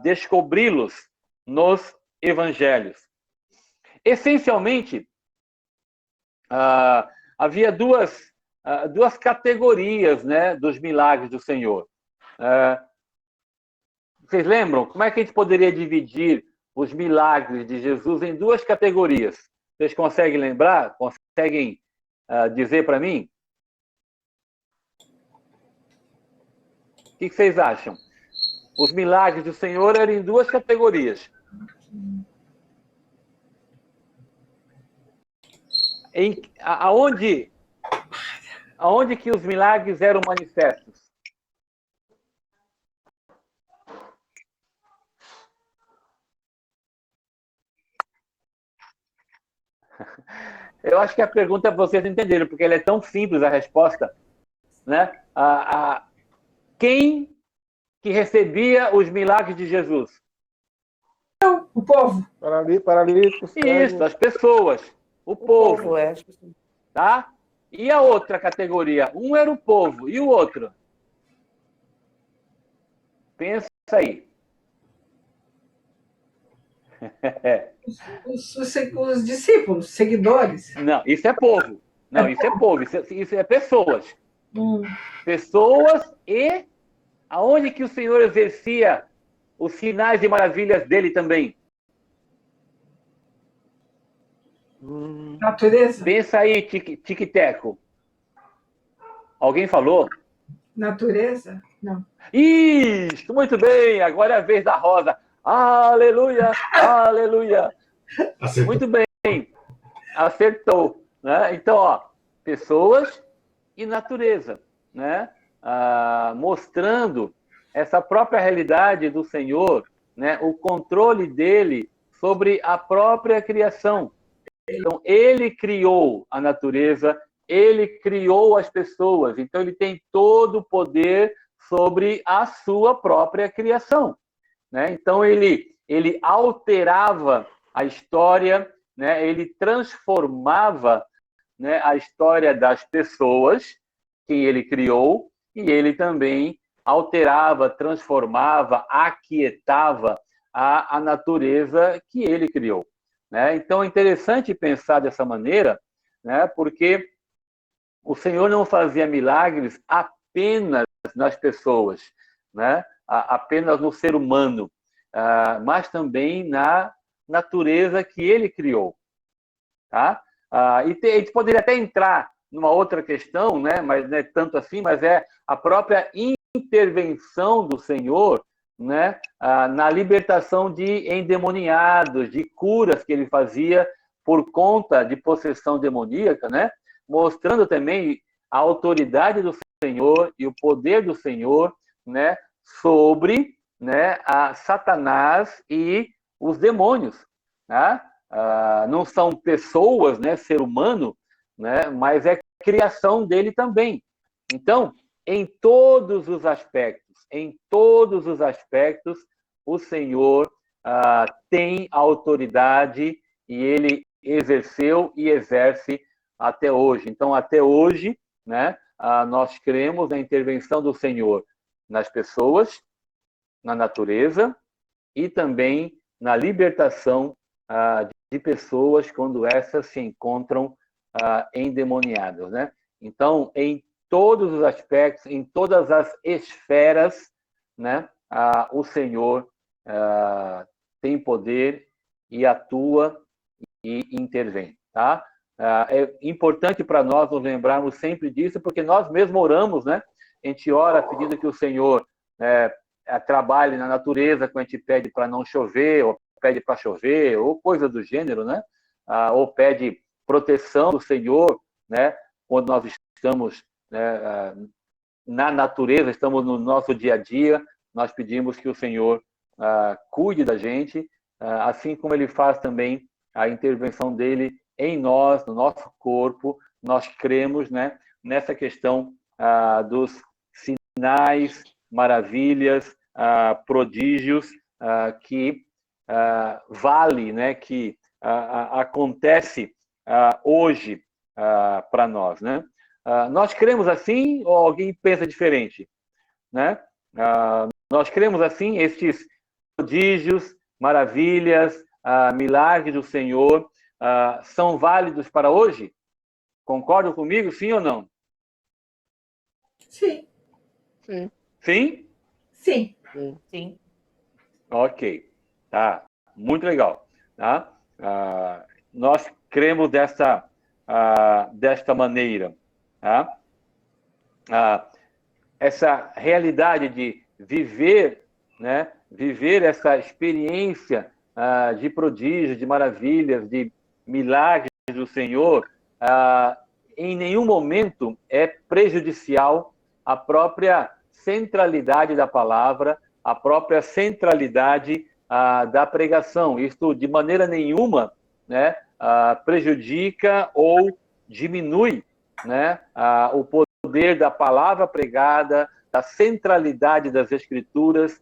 descobri-los nos evangelhos. Essencialmente, havia duas duas categorias, né, dos milagres do Senhor. Vocês lembram? Como é que a gente poderia dividir os milagres de Jesus em duas categorias? Vocês conseguem lembrar? Conseguem dizer para mim? O que vocês acham? Os milagres do Senhor eram em duas categorias. Aonde que os milagres eram manifestos? Eu acho que a pergunta é para vocês entenderem, porque ela é tão simples a resposta, né? Quem que recebia os milagres de Jesus? O povo. Paralíticos. Isso, as pessoas. O povo. As pessoas. Tá? E a outra categoria? Um era o povo, e o outro? Pensa aí. Os discípulos, seguidores. Não, isso é povo. Não, isso é povo. Isso é pessoas. Hum. Pessoas e aonde que o Senhor exercia os sinais e maravilhas dele também? Natureza. Pensa aí, tic-teco. Alguém falou? Natureza? Não. Isso, muito bem. Agora é a vez da Rosa. Aleluia, aleluia. Acertou. Muito bem. Acertou. Né? Então, ó, pessoas e natureza, né? Mostrando essa própria realidade do Senhor, né? O controle dele sobre a própria criação. Então, ele criou a natureza, ele criou as pessoas, então ele tem todo o poder sobre a sua própria criação, né? Então, ele alterava a história, né? Ele transformava, né, a história das pessoas que ele criou, e ele também alterava, transformava, aquietava a natureza que ele criou. Né? Então, é interessante pensar dessa maneira, né? Porque o Senhor não fazia milagres apenas nas pessoas, né? Apenas no ser humano, mas também na natureza que ele criou. Tá? A gente poderia até entrar numa outra questão, né? Mas não é tanto assim, mas é a própria intervenção do Senhor, né, na libertação de endemoniados, de curas que ele fazia por conta de possessão demoníaca, né, mostrando também a autoridade do Senhor e o poder do Senhor, né, sobre, né, a Satanás e os demônios. Né? Não são pessoas, né, ser humano, né, mas é criação dele também. Então, em todos os aspectos, o Senhor tem autoridade e ele exerceu e exerce até hoje. Então, até hoje, né, nós cremos na intervenção do Senhor nas pessoas, na natureza e também na libertação de pessoas quando essas se encontram endemoniadas, né? Então, em todos os aspectos, em todas as esferas, né, o Senhor tem poder e atua e intervém, tá? É importante para nós nos lembrarmos sempre disso, porque nós mesmos oramos, né? A gente ora pedindo que o Senhor trabalhe na natureza, quando a gente pede para não chover, ou pede para chover, ou coisa do gênero, né? Ou pede proteção do Senhor, né? Quando nós estamos, né, na natureza, estamos no nosso dia a dia, nós pedimos que o Senhor cuide da gente, assim como ele faz também a intervenção dele em nós, no nosso corpo. Nós cremos, né, nessa questão dos sinais, maravilhas, prodígios que vale, né, que acontece hoje para nós, né? Nós cremos assim ou alguém pensa diferente, né? Nós cremos assim, estes prodígios, maravilhas, milagres do Senhor são válidos para hoje? Concordam comigo, sim ou não? Sim. Sim. Sim? Sim. Sim. Ok. Tá. Muito legal. Tá? Nós cremos desta maneira. Tá? Essa realidade de viver, né? Viver essa experiência de prodígios, de maravilhas, de milagres do Senhor, em nenhum momento é prejudicial à própria centralidade da palavra, à própria centralidade da pregação. Isto, de maneira nenhuma, né, prejudica ou diminui, né, o poder da palavra pregada, da centralidade das Escrituras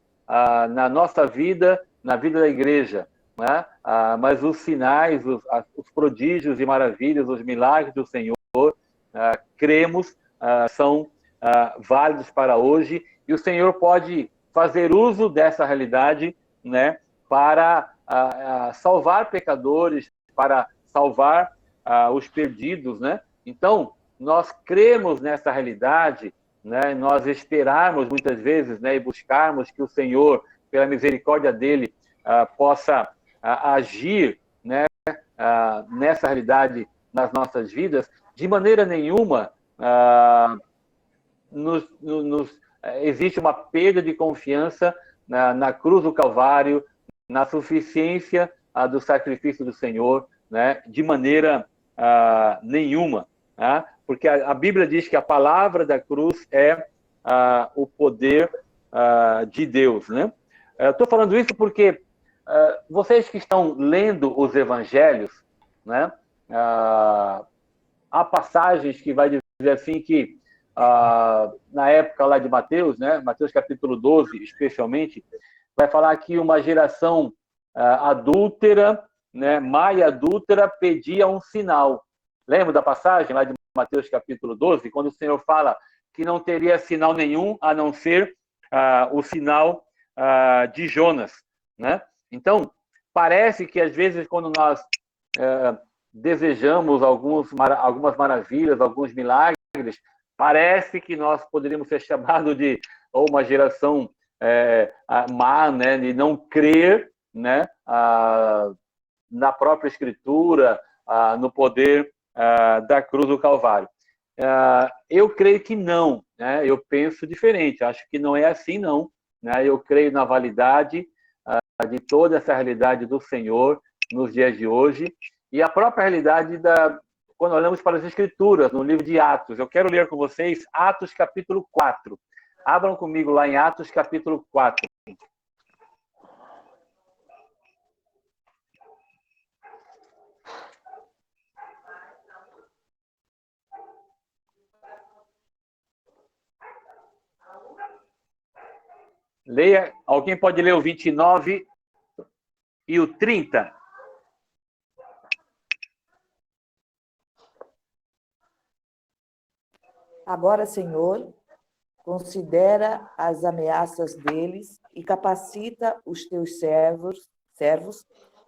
na nossa vida, na vida da igreja. Né? Mas os sinais, os prodígios e maravilhas, os milagres do Senhor, cremos, são válidos para hoje, e o Senhor pode fazer uso dessa realidade, né, para salvar pecadores, para salvar os perdidos, né? Então, nós cremos nessa realidade, né? Nós esperarmos muitas vezes, né, e buscarmos que o Senhor, pela misericórdia dele, possa agir, né, nessa realidade nas nossas vidas. De maneira nenhuma existe uma perda de confiança na cruz do Calvário, na suficiência do sacrifício do Senhor, né? De maneira nenhuma. Porque a Bíblia diz que a palavra da cruz é o poder de Deus. Né? Eu estou falando isso porque vocês que estão lendo os evangelhos, né? Há passagens que vai dizer assim que na época lá de Mateus, né? Mateus capítulo 12, especialmente, vai falar que uma geração adúltera, né? Má e adúltera, pedia um sinal. Lembra da passagem lá de Mateus capítulo 12, quando o Senhor fala que não teria sinal nenhum a não ser o sinal de Jonas, né? Então, parece que às vezes quando nós desejamos algumas maravilhas, alguns milagres, parece que nós poderíamos ser chamados de uma geração má, né, de não crer, né, na própria Escritura, no poder da cruz do Calvário. Eu creio que não, né? Eu penso diferente, acho que não é assim, não. Né? Eu creio na validade de toda essa realidade do Senhor nos dias de hoje, e a própria realidade quando olhamos para as Escrituras, no livro de Atos. Eu quero ler com vocês Atos capítulo 4. Abram comigo lá em Atos capítulo 4. Leia, alguém pode ler o 29 e o 30? Agora, Senhor, considera as ameaças deles e capacita os teus servos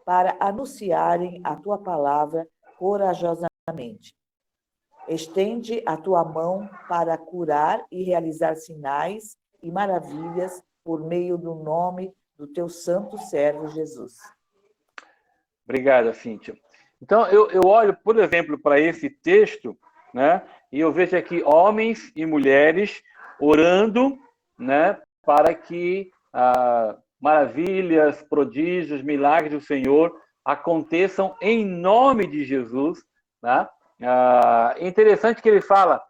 para anunciarem a tua palavra corajosamente. Estende a tua mão para curar e realizar sinais e maravilhas por meio do nome do teu santo servo Jesus. Obrigado, Cíntia. Então, eu olho, por exemplo, para esse texto, né, e eu vejo aqui homens e mulheres orando, né, para que maravilhas, prodígios, milagres do Senhor aconteçam em nome de Jesus. Né? É interessante que ele fala,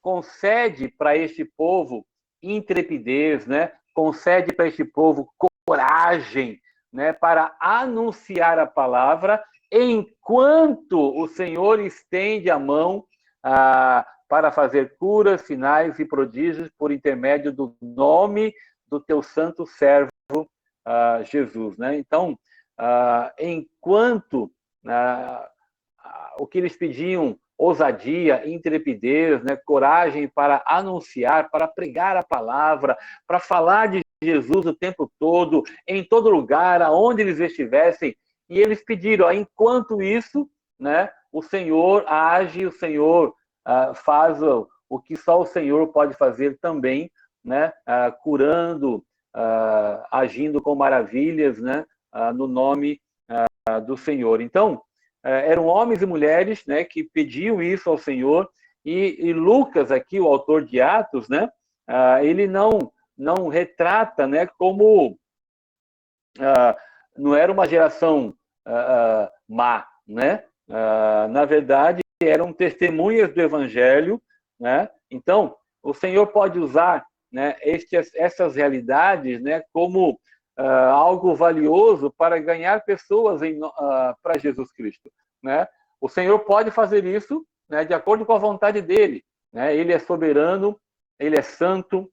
concede para este povo intrepidez, né? Concede para este povo coragem, né? Para anunciar a palavra, enquanto o Senhor estende a mão para fazer curas, sinais e prodígios por intermédio do nome do teu santo servo Jesus, né? Então, enquanto o que eles pediam, ousadia, intrepidez, né, coragem para anunciar, para pregar a palavra, para falar de Jesus o tempo todo, em todo lugar, aonde eles estivessem. E eles pediram, enquanto isso, né, o Senhor age, o Senhor faz o que só o Senhor pode fazer também, né? Curando, agindo com maravilhas, né? No nome do Senhor. Então, eram homens e mulheres, né, que pediam isso ao Senhor, e Lucas, aqui, o autor de Atos, né, ele não retrata, né, como não era uma geração má, né? Na verdade, eram testemunhas do Evangelho, né? Então, o Senhor pode usar, né, essas realidades, né, como algo valioso para ganhar pessoas para Jesus Cristo, né? O Senhor pode fazer isso, né, de acordo com a vontade dele, né? Ele é soberano, ele é santo,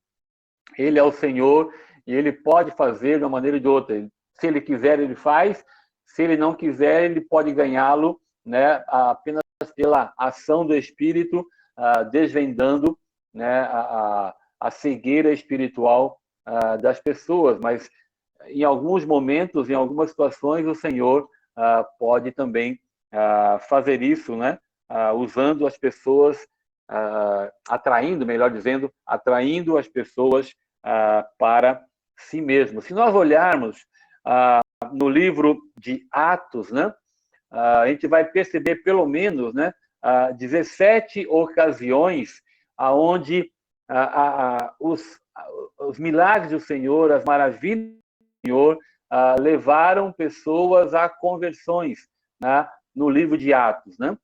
ele é o Senhor, e ele pode fazer de uma maneira ou de outra. Se ele quiser, ele faz. Se ele não quiser, ele pode ganhá-lo, né, apenas pela ação do Espírito, desvendando, né, a cegueira espiritual das pessoas. Mas, em alguns momentos, em algumas situações, o Senhor pode também fazer isso, né, usando as pessoas, atraindo, melhor dizendo, atraindo as pessoas para si mesmo. Se nós olharmos no livro de Atos, né, a gente vai perceber pelo menos, né, 17 ocasiões onde os milagres do Senhor, as maravilhas do Senhor, levaram pessoas a conversões, né, no livro de Atos, né?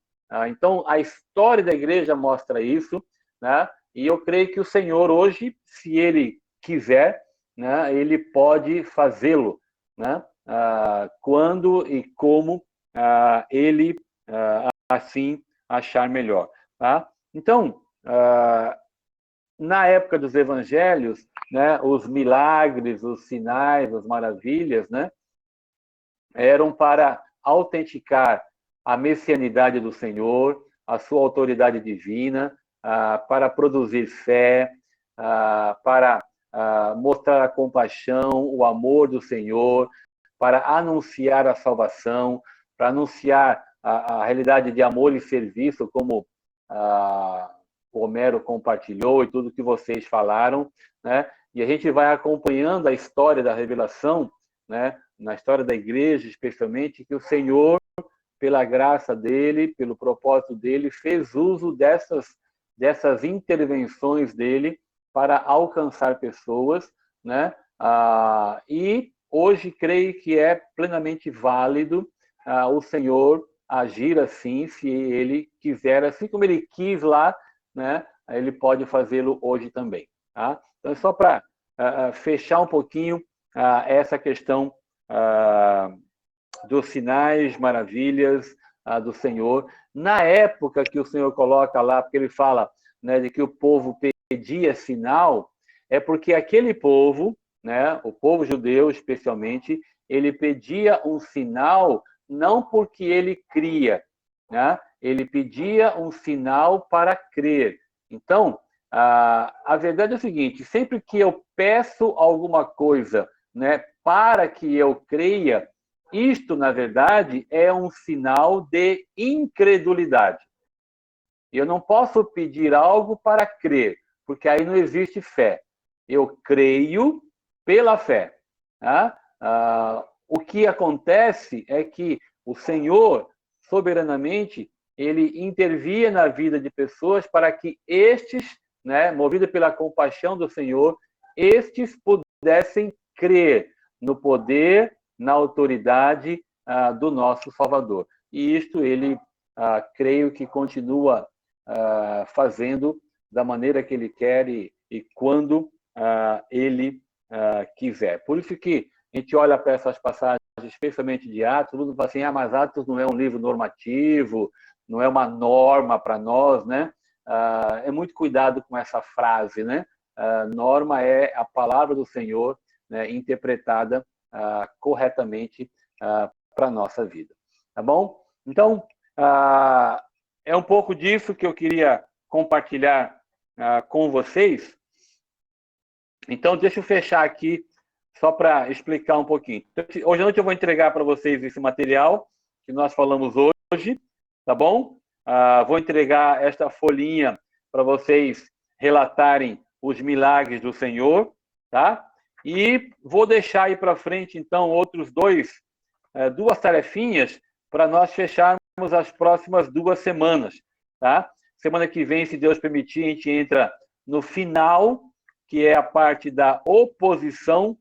Então, a história da igreja mostra isso, né? E eu creio que o Senhor hoje, se Ele quiser, né, Ele pode fazê-lo, né? Quando e como Ele assim achar melhor, tá? Então, na época dos evangelhos, né, os milagres, os sinais, as maravilhas, né, eram para autenticar a messianidade do Senhor, a sua autoridade divina, para produzir fé, para mostrar a compaixão, o amor do Senhor, para anunciar a salvação, para anunciar a realidade de amor e serviço, como o Homero compartilhou e tudo que vocês falaram, né? E a gente vai acompanhando a história da revelação, né? Na história da igreja, especialmente, que o Senhor, pela graça dele, pelo propósito dele, fez uso dessas intervenções dele para alcançar pessoas, né? E hoje creio que é plenamente válido o Senhor agir assim, se ele quiser, assim como ele quis lá, né? Ele pode fazê-lo hoje também, tá? Então, é só para fechar um pouquinho essa questão dos sinais, maravilhas do Senhor. Na época que o Senhor coloca lá, porque ele fala, né, de que o povo pedia sinal, é porque aquele povo, né, o povo judeu especialmente, ele pedia um sinal não porque ele cria, né? Ele pedia um sinal para crer. Então, a verdade é o seguinte, sempre que eu peço alguma coisa, né, para que eu creia, isto, na verdade, é um sinal de incredulidade. Eu não posso pedir algo para crer, porque aí não existe fé. Eu creio pela fé. Tá? O que acontece é que o Senhor, soberanamente, ele intervia na vida de pessoas para que estes, né, movidos pela compaixão do Senhor, estes pudessem crer no poder, na autoridade do nosso Salvador. E isto ele, creio que continua fazendo da maneira que ele quer e quando ele quiser. Por isso que a gente olha para essas passagens, especialmente de Atos, todo mundo fala assim, mas Atos não é um livro normativo, não é uma norma para nós, né? É muito cuidado com essa frase, né? Norma é a palavra do Senhor, né, interpretada corretamente para a nossa vida. Tá bom? Então, é um pouco disso que eu queria compartilhar com vocês. Então, deixa eu fechar aqui, só para explicar um pouquinho. Hoje à noite eu vou entregar para vocês esse material que nós falamos hoje, tá bom? Vou entregar esta folhinha para vocês relatarem os milagres do Senhor, tá? E vou deixar aí para frente, então, outros duas tarefinhas para nós fecharmos as próximas 2 semanas, tá? Semana que vem, se Deus permitir, a gente entra no final, que é a parte da oposição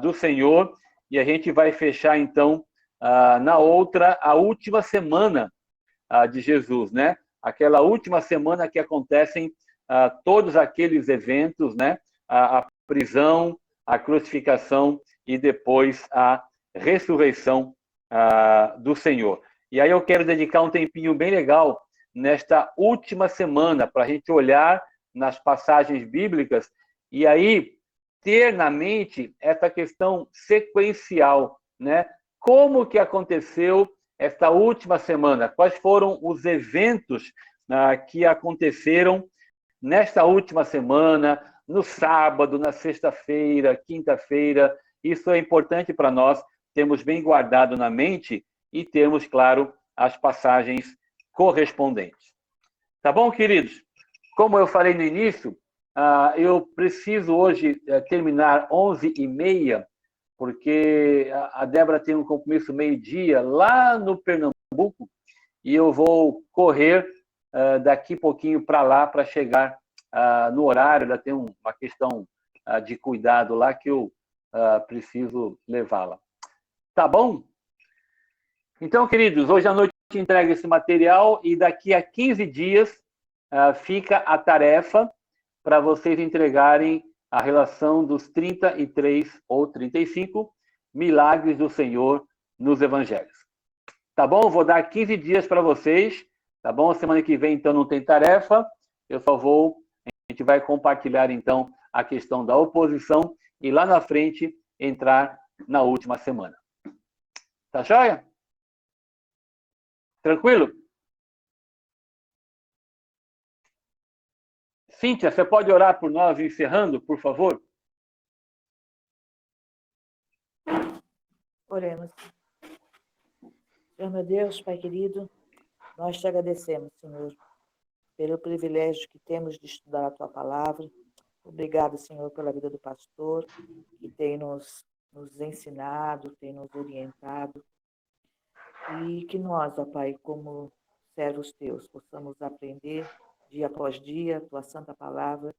do Senhor, e a gente vai fechar, então, a última semana de Jesus, né? Aquela última semana que acontecem todos aqueles eventos, né? A prisão, a crucificação e depois a ressurreição do Senhor. E aí eu quero dedicar um tempinho bem legal nesta última semana para a gente olhar nas passagens bíblicas e aí ter na mente essa questão sequencial, né? Como que aconteceu esta última semana? Quais foram os eventos que aconteceram nesta última semana, no sábado, na sexta-feira, quinta-feira? Isso é importante para nós termos bem guardado na mente e termos, claro, as passagens correspondentes. Tá bom, queridos? Como eu falei no início, eu preciso hoje terminar 11h30, porque a Débora tem um compromisso meio-dia lá no Pernambuco e eu vou correr daqui a pouquinho para lá para chegar no horário. Ainda tem uma questão de cuidado lá que eu preciso levá-la. Tá bom? Então, queridos, hoje à noite eu entrego esse material e daqui a 15 dias fica a tarefa para vocês entregarem a relação dos 33 ou 35 milagres do Senhor nos evangelhos. Tá bom? Vou dar 15 dias para vocês, tá bom? Semana que vem, então, não tem tarefa, a gente vai compartilhar, então, a questão da oposição e lá na frente entrar na última semana. Tá joia? Tranquilo? Cíntia, você pode orar por nós encerrando, por favor? Oremos. Senhor meu Deus, Pai querido, nós te agradecemos, Senhor, pelo privilégio que temos de estudar a Tua palavra. Obrigado, Senhor, pela vida do pastor, que tem nos ensinado, tem nos orientado. E que nós, ó Pai, como servos Teus, possamos aprender dia após dia Tua santa palavra,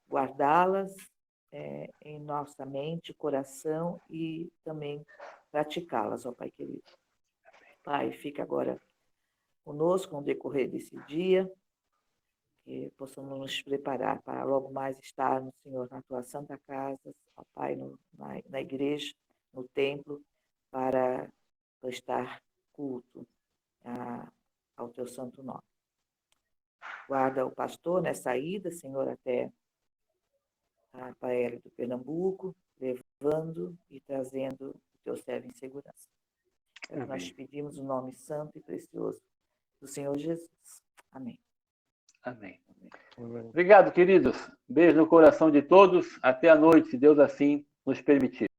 guardá-las em nossa mente, coração e também praticá-las, ó Pai querido. Pai, fica agora conosco no decorrer desse dia, que possamos nos preparar para logo mais estarmos, Senhor, na Tua santa casa, ó Pai, na igreja, no templo, para prestar culto ao Teu santo nome. Guarda o pastor nessa ida, Senhor, até a Paella do Pernambuco, levando e trazendo o Teu servo em segurança. Amém. Nós te pedimos o nome santo e precioso do Senhor Jesus. Amém. Amém. Obrigado, queridos. Beijo no coração de todos. Até a noite, se Deus assim nos permitir.